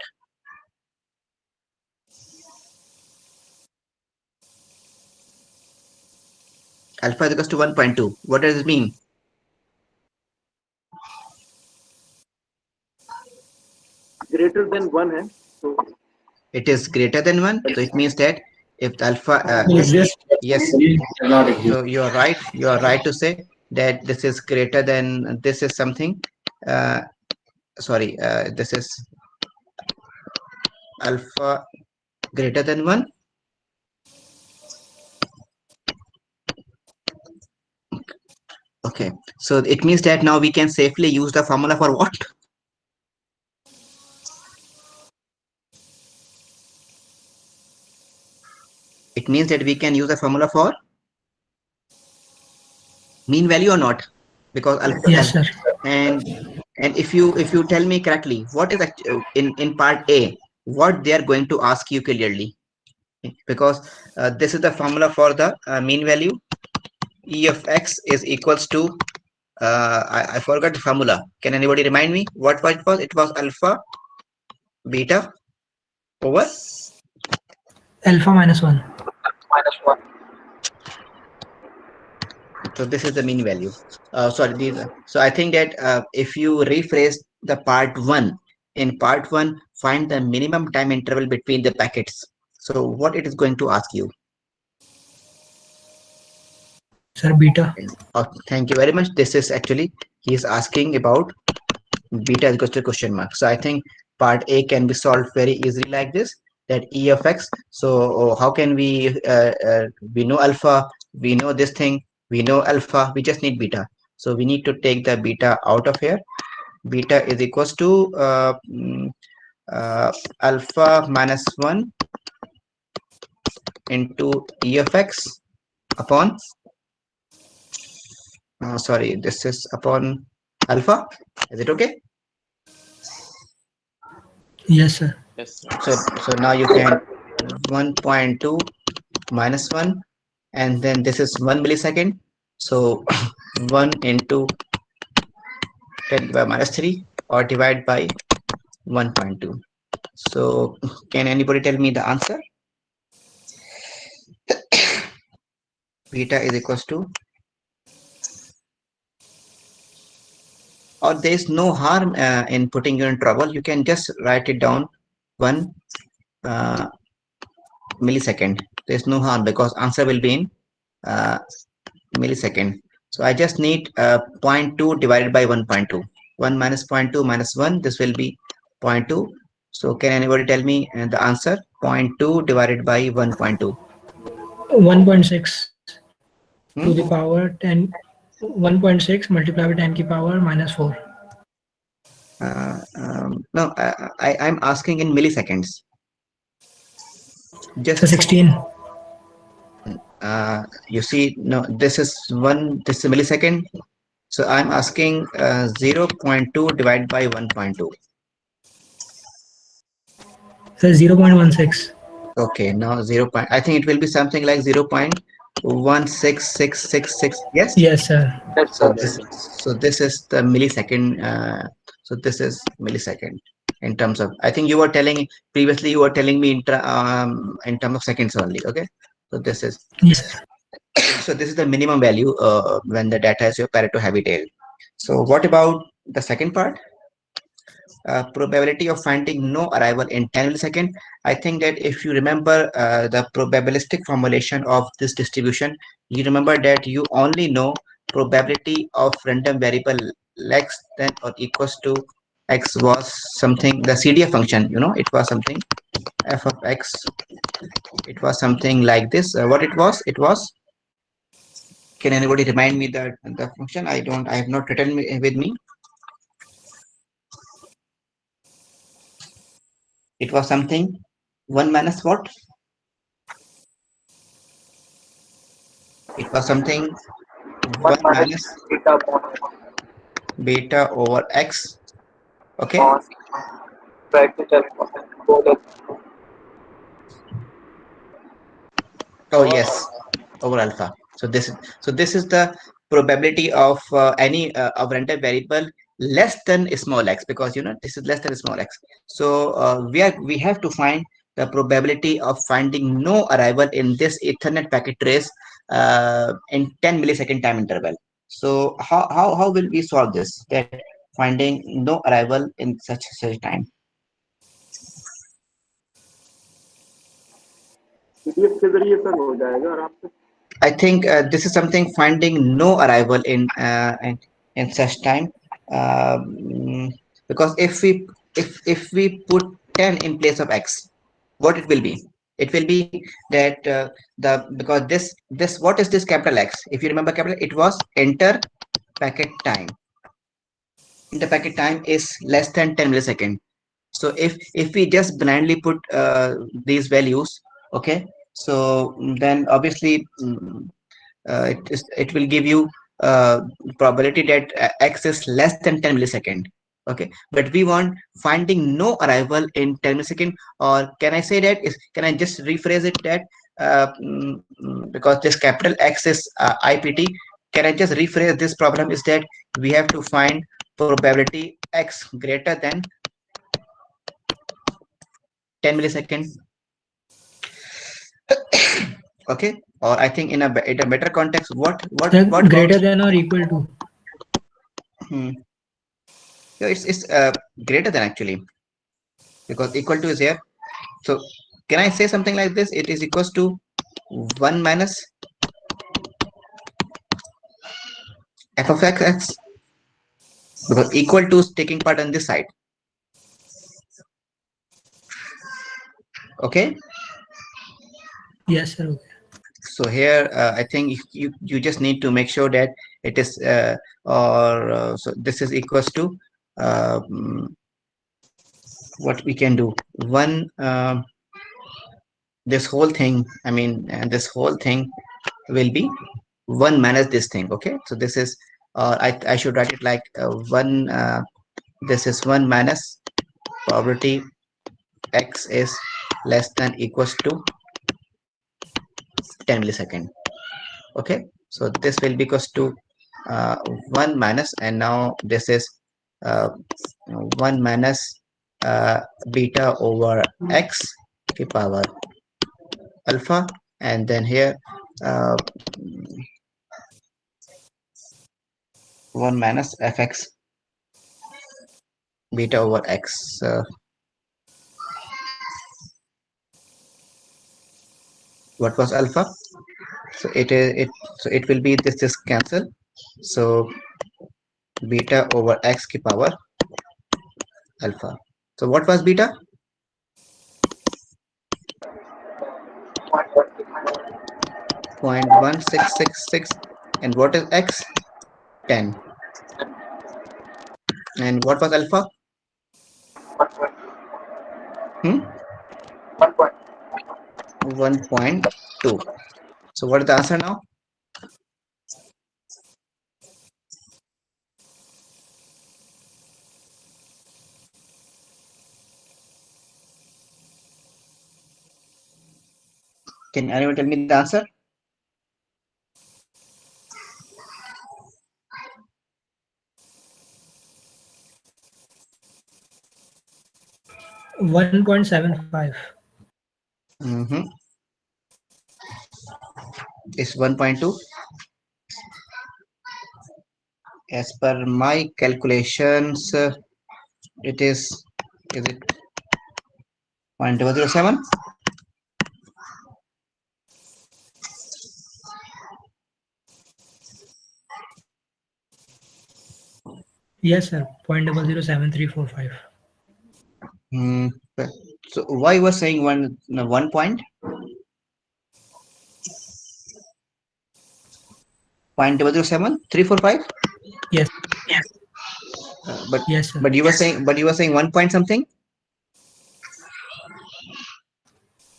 Alpha is equals to 1.2. What does it mean? Greater than 1 है तो It is greater than 1, so it means that if the alpha Exist. yes, Does not exist. so you are right to say that this is greater than, this is something uh, sorry, this is alpha greater than 1. Okay, so it means that now we can safely use the formula for what? It means that we can use the formula for mean value or not, because Yes, sir. and if you tell me correctly what is in part A, what they are going to ask you clearly, because this is the formula for the mean value. E of x is equals to I forgot the formula. Can anybody remind me what it was? It was alpha beta over. Alpha minus 1. So this is the mean value. Sorry, these. So I think that if you rephrase the part one, in part one, find the minimum time interval between the packets. So what it is going to ask you? Sir, beta. Thank you very much. This is actually he is asking about beta is equals to question mark. So I think part A can be solved very easily like this. That E of x. So how can we know alpha, we know this thing, we know alpha, we just need beta. So we need to take the beta out of here. Beta is equals to alpha minus 1 into E of x upon sorry, this is upon alpha. Is it okay? Yes, sir. So now you can 1.2 minus 1, and then this is 1 millisecond, so 1 into 10 by minus 3 or divide by 1.2. So can anybody tell me the answer? Beta is equals to, or there is no harm in putting you in trouble, you can just write it down 1 uh, millisecond. There's no harm because answer will be in uh, millisecond. So I just need 0.2 divided by 1.2. 1 minus 0.2 minus 1, this will be 0.2. So can anybody tell me the answer? 0.2 divided by 1.2. 1.6 to the Hmm? power 10. 1.6 multiplied by 10 की power minus 4. No, I'm asking in milliseconds. So Just 16. You see, no, this is one, this is a millisecond. So I'm asking 0.2 divided by 1.2. So 0.16. Okay, now 0. I think it will be something like 0.16666. Yes. Yes, sir. So this is the millisecond. So this is millisecond in terms of. I think you were telling previously. You were telling me in terms of seconds only. Okay. So this is Yes, sir. so this is the minimum value when the data is your Pareto heavy tail. So what about the second part? Probability of finding no arrival in 10 millisecond. I think that if you remember the probabilistic formulation of this distribution, you remember that you only know probability of random variable less than or equals to x was something, the CDF function, it was something f of x, it was something like this. What it was? It was, can anybody remind me the function? I have not written with me. It was something 1 minus what? It was something 1 minus beta over x. Okay. Oh yes, over alpha. So this is the probability of any of random variable less than small x, because this is less than small x. So we have to find the probability of finding no arrival in this Ethernet packet trace in 10 millisecond time interval. So how will we solve this? That finding no arrival in such time. PDF के जरिए sir हो जाएगा आराम से. I think this is something finding no arrival in such time, um, because if we put 10 in place of x, what it will be? It will be that the because this what is this capital X? If you remember capital, it was enter packet time. The packet time is less than 10 millisecond. So if we just blindly put these values, okay, so then obviously it will give you probability that x is less than 10 millisecond. Okay, but we want finding no arrival in 10 millisecond, or can I say that is, can I just rephrase it that because this capital X is IPT, can I just rephrase this problem is that we have to find probability x greater than 10 millisecond. Okay, or I think in a better context, Sir, what about greater than or equal to. hmm, yeah, it's greater than actually, because equal to is here. So can I say something like this? It is equals to 1 minus f of x, because equal to is taking part on this side. Okay, Yes, sir. Okay. so here I think you just need to make sure that it is or so this is equals to what we can do, one this whole thing, I mean this whole thing will be 1 minus this thing. Okay, so this is I should write it like 1 this is 1 minus probability x is less than equals to 10 millisecond. Okay, so this will be equals to 1 minus, and now this is uh, 1 minus beta over x to power alpha, and then here uh, 1 minus fx beta over x. What was alpha? So it will be this cancel. So beta over x ki power alpha. So what was beta? 0.1666. And what is x? 10. And what was alpha? 1.2. So what is the answer now? Can anyone tell me the answer? 1.75. Mm-hmm. It's 1.2. As per my calculations, it is it 0.007? Yes, sir. 0.007345. Hmm. So why you were saying 1 point 0.07345? Yes. But Yes, sir. you were saying 1 point something.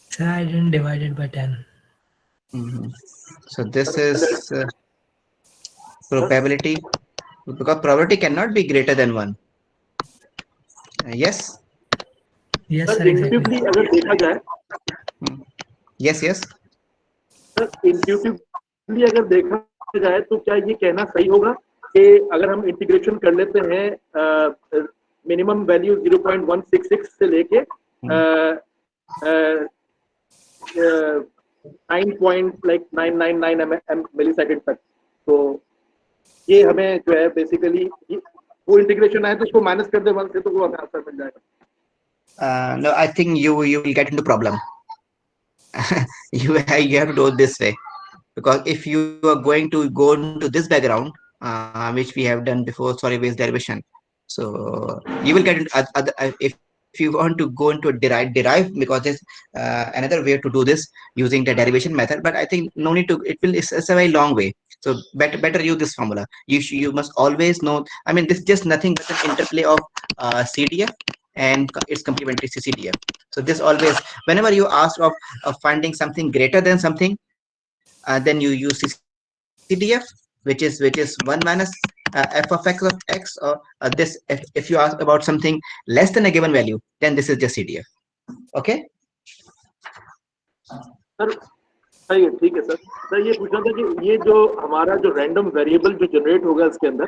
Sir, I didn't divide it by 10. Mhm. So this Sir, is probability, because probability cannot be greater than 1. Yes. Yes, sir sir, exactly. Intuitively अगर देखा जाए Hmm. Yes, yes. Sir intuitively अगर देखा जाए तो क्या ये कहना सही होगा कि अगर हम इंटीग्रेशन कर लेते हैं मिनिमम वैल्यू 0.166 से लेके Hmm. 9.999 मिली सेकेंड तक तो ये हमें जो है बेसिकली वो इंटीग्रेशन आए तो उसको माइनस कर दे 1 से तो वो हमें आंसर मिल जाएगा No, I think you will get into problem. You have to do it this way, because if you are going to go into this background, which we have done before, sorry, based derivation, so you will get into if you want to go into a derive, because there's another way to do this using the derivation method. But I think no need to. It's a very long way. So better use this formula. You must always know. I mean, this is just nothing but an interplay of CDF and its complementary CCDF. So this always, whenever you ask of finding something greater than something, then you use CCDF, which is 1 minus f of x, or this, if you ask about something less than a given value, then this is just CDF. Okay. Sir सही है ठीक है sir ये पूछना था कि ये जो हमारा जो रैंडम वेरिएबल जो जनरेट होगा इसके अंदर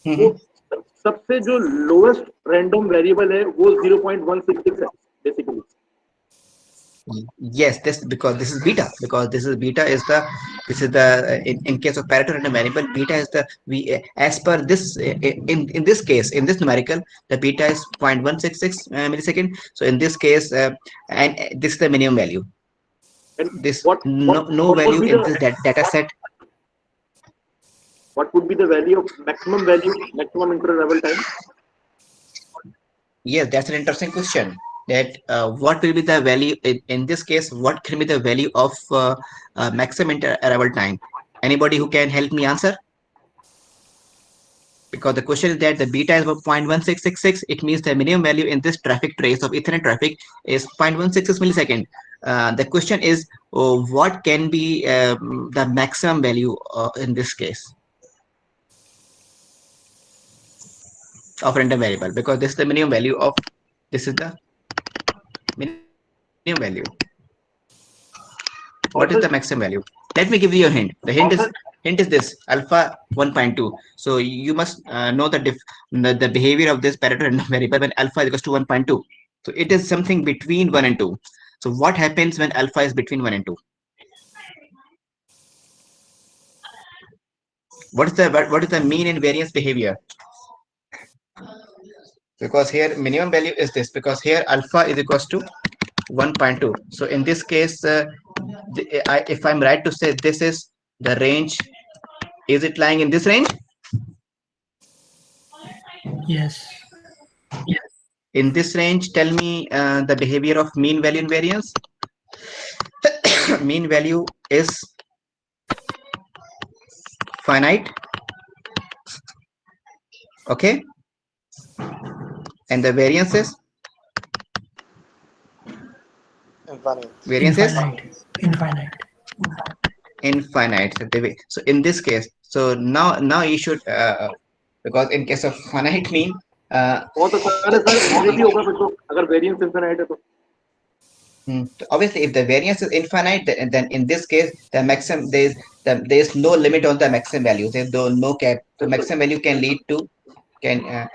वो Mhm. सबसे जो लोएस्ट रैंडम वेरिएबल है वो 0.166 है basically Yes, this, because this is beta, because this is the in case of parallel random variable, beta is the, we as per this, in this case, in this numerical, the beta is 0.166 millisecond. So in this case, and this is the minimum value. And This what no what would value be in the this data set. What would be the value maximum interval time Yes, that's an interesting question. That what will be the value in this case? What can be the value of maximum arrival time? Anybody who can help me answer? Because the question is that the beta is 0.1666. It means the minimum value in this traffic trace of Ethernet traffic is 0.166 millisecond. The question is, what can be the maximum value in this case of random variable? Because this is the minimum value of, this is the minimum value. What is the और maximum sir value? Let me give you a hint. The और sir hint is this alpha 1.2. So you must know the behavior of this parameter random variable when alpha is equals to 1.2. So it is something between 1 and 2. So what happens when alpha is between 1 and 2? What is the mean and variance behavior? Because here minimum value is this, because here alpha is equals to 1.2. So in this case, if I'm right to say this is the range, is it lying in this range? Yes. In this range, tell me the behavior of mean value and variance. Mean value is finite, okay, and the variance is Variance is Infinite. Infinite. infinite. So in this case, so now you should because in case of finite mean बहुत आसान है sir, infinity होगा फिर तो, अगर variance infinite है तो. obviously if the variance is infinite, then in this case the maximum there is no limit on the maximum value. There's no cap. So maximum value can lead to can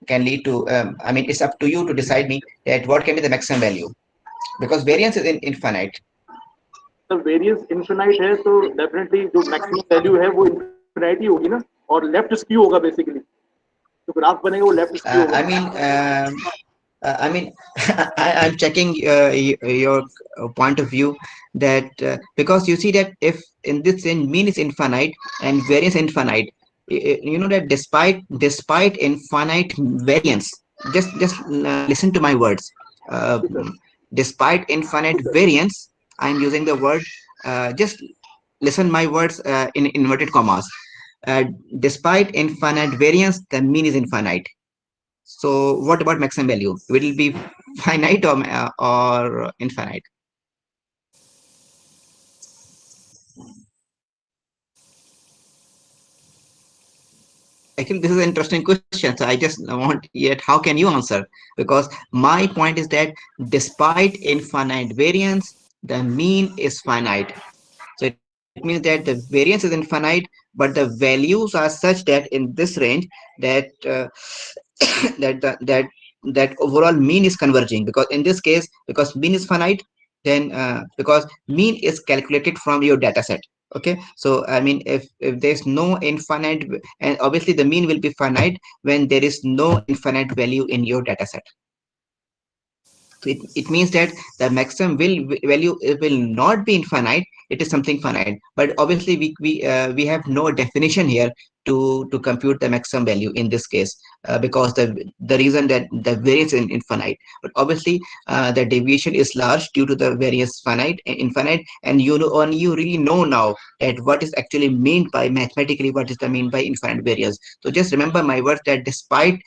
can lead to I mean it's up to you to decide me that what can be the maximum value because variance is infinite. तो variance infinite है तो definitely जो maximum value है वो infinite ही होगी ना, और left skew होगा basically. तो ग्राफ बनेगा वो left skew होगा. I mean, I'm checking your point of view that because you see that if in this in mean is infinite and variance infinite, you know that despite infinite variance, just listen to my words. Uh, Despite infinite variance, I'm using the word. Just listen my words in inverted commas. Uh, Despite infinite variance, the mean is infinite. So what about maximum value? Will it be finite or infinite? Actually, this is an interesting question. So I just want yet how can you answer? Because my point is that despite infinite variance, the mean is finite. So it means that the variance is infinite, but the values are such that in this range that that overall mean is converging because in this case because mean is finite then because mean is calculated from your data set. Okay, so I mean if there's no infinite and obviously the mean will be finite when there is no infinite value in your data set. So it means that the maximum value it will not be infinite. It is something finite. But obviously we have no definition here to compute the maximum value in this case because the reason that the variance is infinite. But obviously the deviation is large due to the variance infinite, and you know and you really know now that what is actually meant by mathematically what is the mean by infinite variance. So just remember my words that despite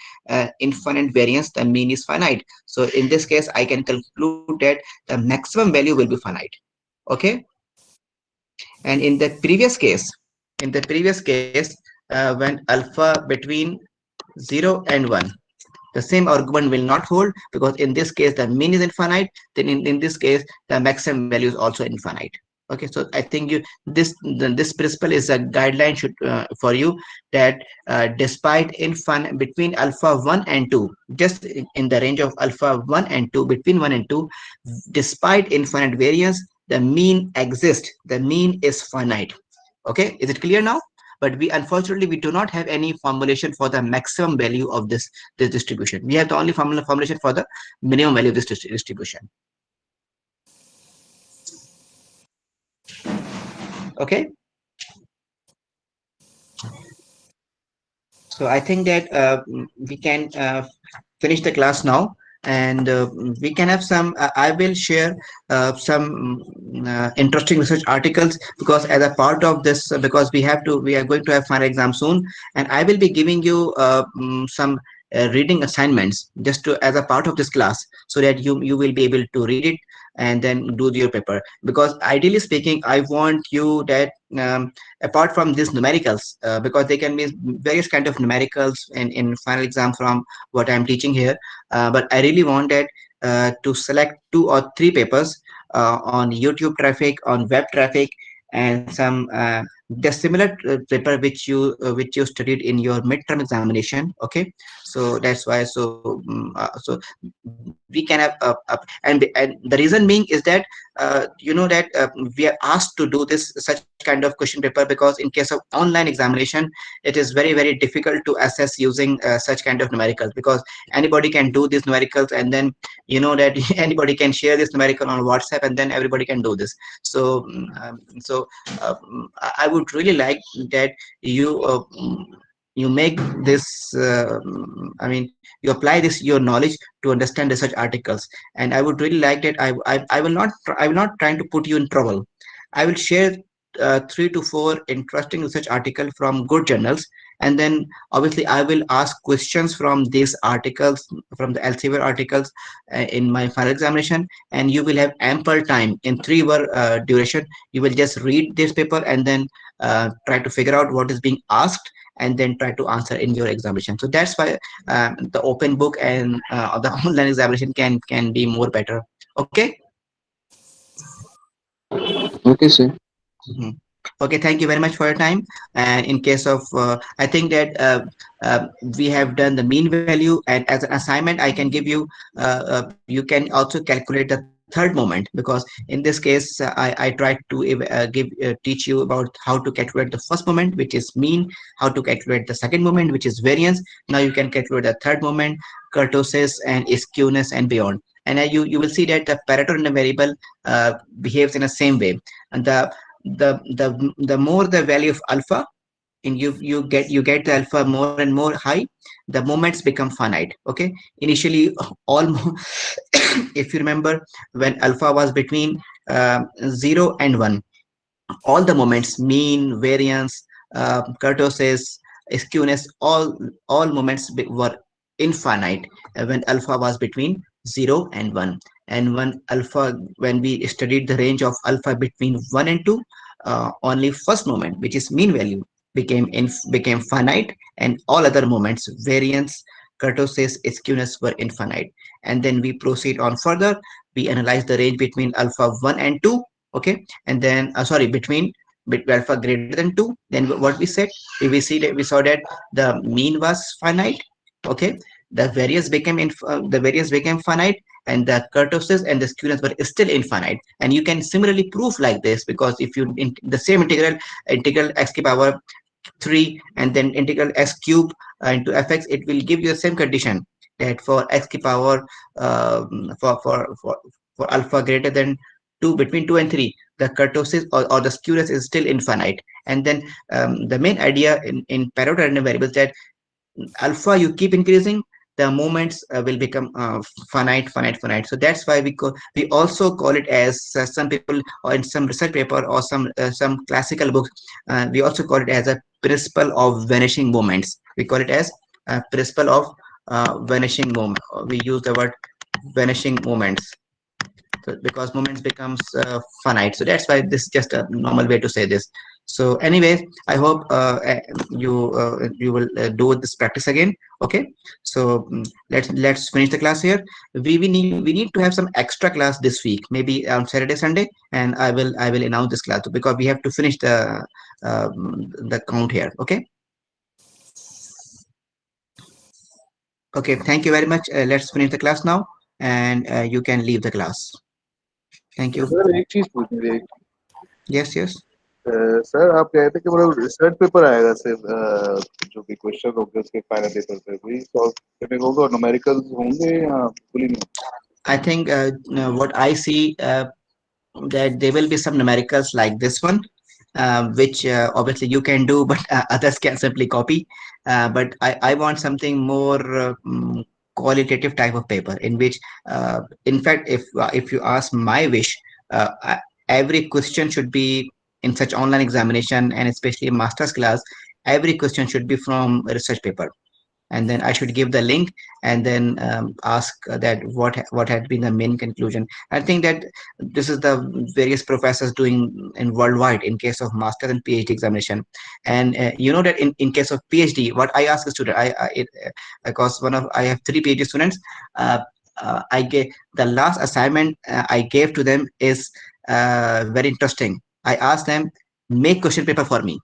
infinite variance, the mean is finite. So in this case, I can conclude that the maximum value will be finite. Okay. And in the previous case, when alpha between 0 and 1, the same argument will not hold because in this case the mean is infinite, then in this case the maximum value is also infinite. Okay, so I think this principle is a guideline should for you that despite between alpha 1 and 2, just in the range of alpha 1 and 2, between 1 and 2, despite infinite variance, the mean exists, the mean is finite. Okay, is it clear now? But we unfortunately we do not have any formulation for the maximum value of this distribution. We have the only formulation for the minimum value of this distribution. Okay, so I think that we can finish the class now, and we can have some I will share some interesting research articles because as a part of this because we are going to have final exam soon, and I will be giving you some reading assignments just to as a part of this class so that you will be able to read it and then do your paper. Because ideally speaking I want you that apart from these numericals because they can be various kind of numericals in final exam from what I'm teaching here, but I really wanted to select 2 or 3 papers on YouTube traffic, on web traffic, and some the similar paper which you studied in your midterm examination. Okay, so that's why so we can have and the reason being is that you know that we are asked to do this such kind of question paper because in case of online examination it is very difficult to assess using such kind of numericals because anybody can do these numericals and then you know that anybody can share this numerical on WhatsApp and then everybody can do this. So I would really like that you make this I mean you apply this your knowledge to understand research articles, and I would really like that I will not I will not trying to put you in trouble. I will share 3 to 4 interesting research article from good journals, and then obviously I will ask questions from these articles, from the Elsevier articles, in my final examination, and you will have ample time in 3 hour duration. You will just read this paper and then try to figure out what is being asked, and then try to answer in your examination. So that's why the open book and the online examination can be more better. Okay. Okay, sir. Mhm. Okay, thank you very much for your time. And in case of, I think that we have done the mean value, and as an assignment, I can give you, you can also calculate the third moment, because in this case, I tried to teach you about how to calculate the first moment, which is mean, how to calculate the second moment, which is variance. Now you can calculate the third moment, kurtosis and skewness and beyond. And you will see that the Pareto in a variable behaves in the same way, and the more the value of alpha, and you get the alpha more and more high, the moments become finite. Okay, initially all if you remember, when alpha was between 0 and 1, all the moments, mean, variance, kurtosis, skewness, all moments were infinite when alpha was between 0 and 1. And when we studied the range of alpha between 1 and 2, only first moment, which is mean value, became finite, and all other moments, variance, kurtosis, skewness, were infinite. And then we proceed on further. We analyze the range between alpha 1 and 2. Okay, and then sorry, between alpha greater than 2. Then what we said, we saw that the mean was finite. Okay, the variance became finite, and the kurtosis and the skewness were still infinite. And you can similarly prove like this, because if you the same integral x to the power 3 and then integral x cube into fx, it will give you the same condition, that for x to the power for alpha greater than 2, between 2 and 3, the kurtosis or the skewness is still infinite. And then the main idea in Pareto random variables, that alpha you keep increasing, the moments will become finite. So that's why we also call it as, some people, or in some research paper, or some classical books, we also call it as a principle of vanishing moments. We call it as a principle of vanishing moment. We use the word vanishing moments. So because moments becomes finite, so that's why this is just a normal way to say this. So anyways, I hope you will do this practice again. Okay, so let's finish the class here. We need to have some extra class this week, maybe on Saturday, Sunday, and I will announce this class, because we have to finish the count here. Okay. Okay, thank you very much. Let's finish the class now, and you can leave the class. Thank you. Sir एक चीज पूछनी थी। Yes, yes. Sir आप कह रहे थे कि मतलब रिसर्च पेपर आएगा सिर्फ, जो भी क्वेश्चन होंगे उसके फाइनल पेपर पे वही सॉल्व करने को होगा, और न्यूमेरिकल्स होंगे या बिल्कुल नहीं? I think what I see, that there will be some numericals like this one, which obviously you can do, but others can simply copy. But I want something more qualitative type of paper, in which, in fact, if you ask my wish, every question should be in such online examination, and especially a master's class, every question should be from a research paper, and then I should give the link, and then ask that what had been the main conclusion. I think that this is the various professors doing in worldwide in case of master and PhD examination. And you know that in case of PhD, what I ask a student, because I have 3 PhD students, I gave the last assignment I gave to them is very interesting. I asked them, make question paper for me.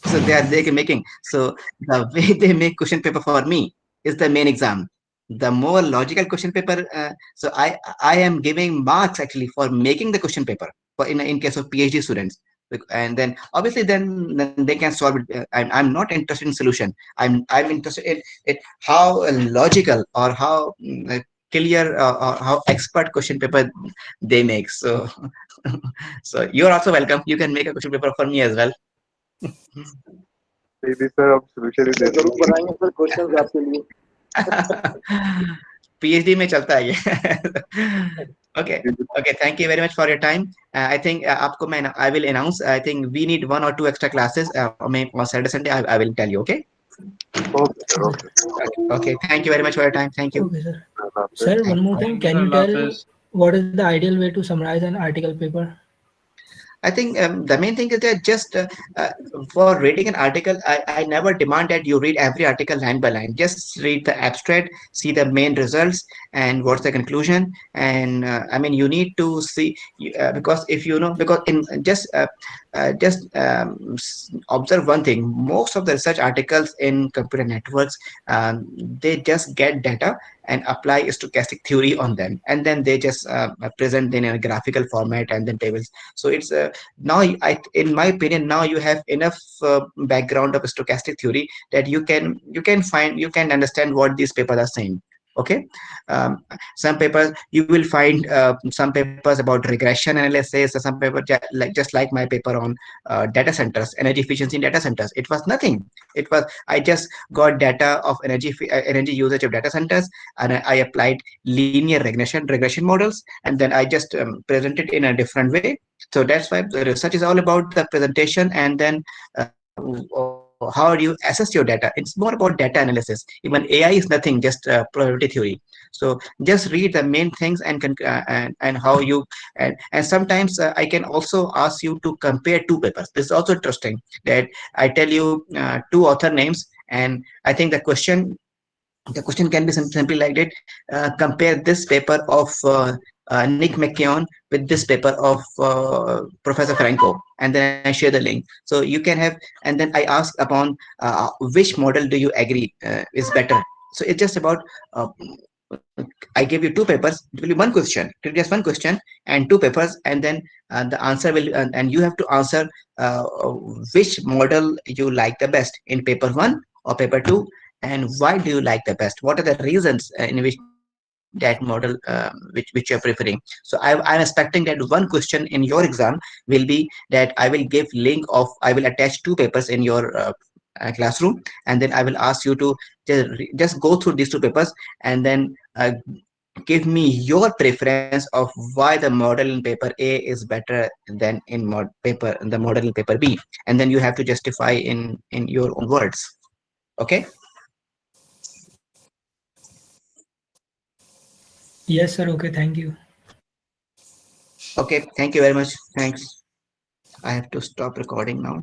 So they are making, so the way they make question paper for me is the main exam. The more logical question paper, so I am giving marks actually for making the question paper for in case of PhD students. And then obviously then they can solve it. I'm not interested in solution. I'm interested in how logical, or how clear, or how expert question paper they make. So so you're also welcome, you can make a question paper for me as well. नहीं sir, आप solution ही दे जरूर दीजिए। बनाएंगे sir questions आपके लिए। PhD में चलता है ये. Okay, okay, thank you very much for your time. I think आपको मैं I will announce, I think we need 1 or 2 extra classes, on Saturday Sunday. I will tell you. Okay. Okay, sir. Okay. Okay. Okay, thank you very much for your time. Thank you. Okay, sir. Allah Hafiz. Sir, one Thank, more thing. Thank you, Can sir. you Allah tell Hafiz. what is the ideal way to summarize an article paper? I think the main thing is that just uh, for reading an article, I never demand that you read every article line by line. Just read the abstract, see the main results, and what's the conclusion. And I mean, you need to see because if you know, because in just observe one thing. Most of the research articles in computer networks, they just get data and apply stochastic theory on them, and then they just present in a graphical format and then tables. So it's now in my opinion, now you have enough background of stochastic theory that you can understand what these papers are saying. Okay. um, some papers you will find some papers about regression analysis, or some paper like just like my paper on data centers, energy efficiency in data centers. It was nothing. It was I just got data of energy usage of data centers, and I applied linear regression models, and then I just presented in a different way. So that's why the research is all about the presentation, and then how do you assess your data. It's more about data analysis. Even AI is nothing, just probability theory. So just read the main things and and how you and sometimes I can also ask you to compare two papers. This is also interesting that I tell you two author names, and I think the question can be simply like that. Compare this paper of Nick McKeown with this paper of Professor Franco, and then I share the link. So you can have, and then I ask upon which model do you agree is better. So it's just about I give you two papers. It will be one question. It will be just one question and two papers, and then the answer will, and you have to answer which model you like the best in paper one or paper two, and why do you like the best. What are the reasons in which that model which you're preferring. So I'm expecting that one question in your exam will be that I will give link of, I will attach two papers in your classroom, and then I will ask you to just go through these two papers, and then give me your preference of why the model in paper A is better than in the model in paper B, and then you have to justify in your own words. Okay. Yes, sir. Okay, thank you. Okay, thank you very much. Thanks. I have to stop recording now.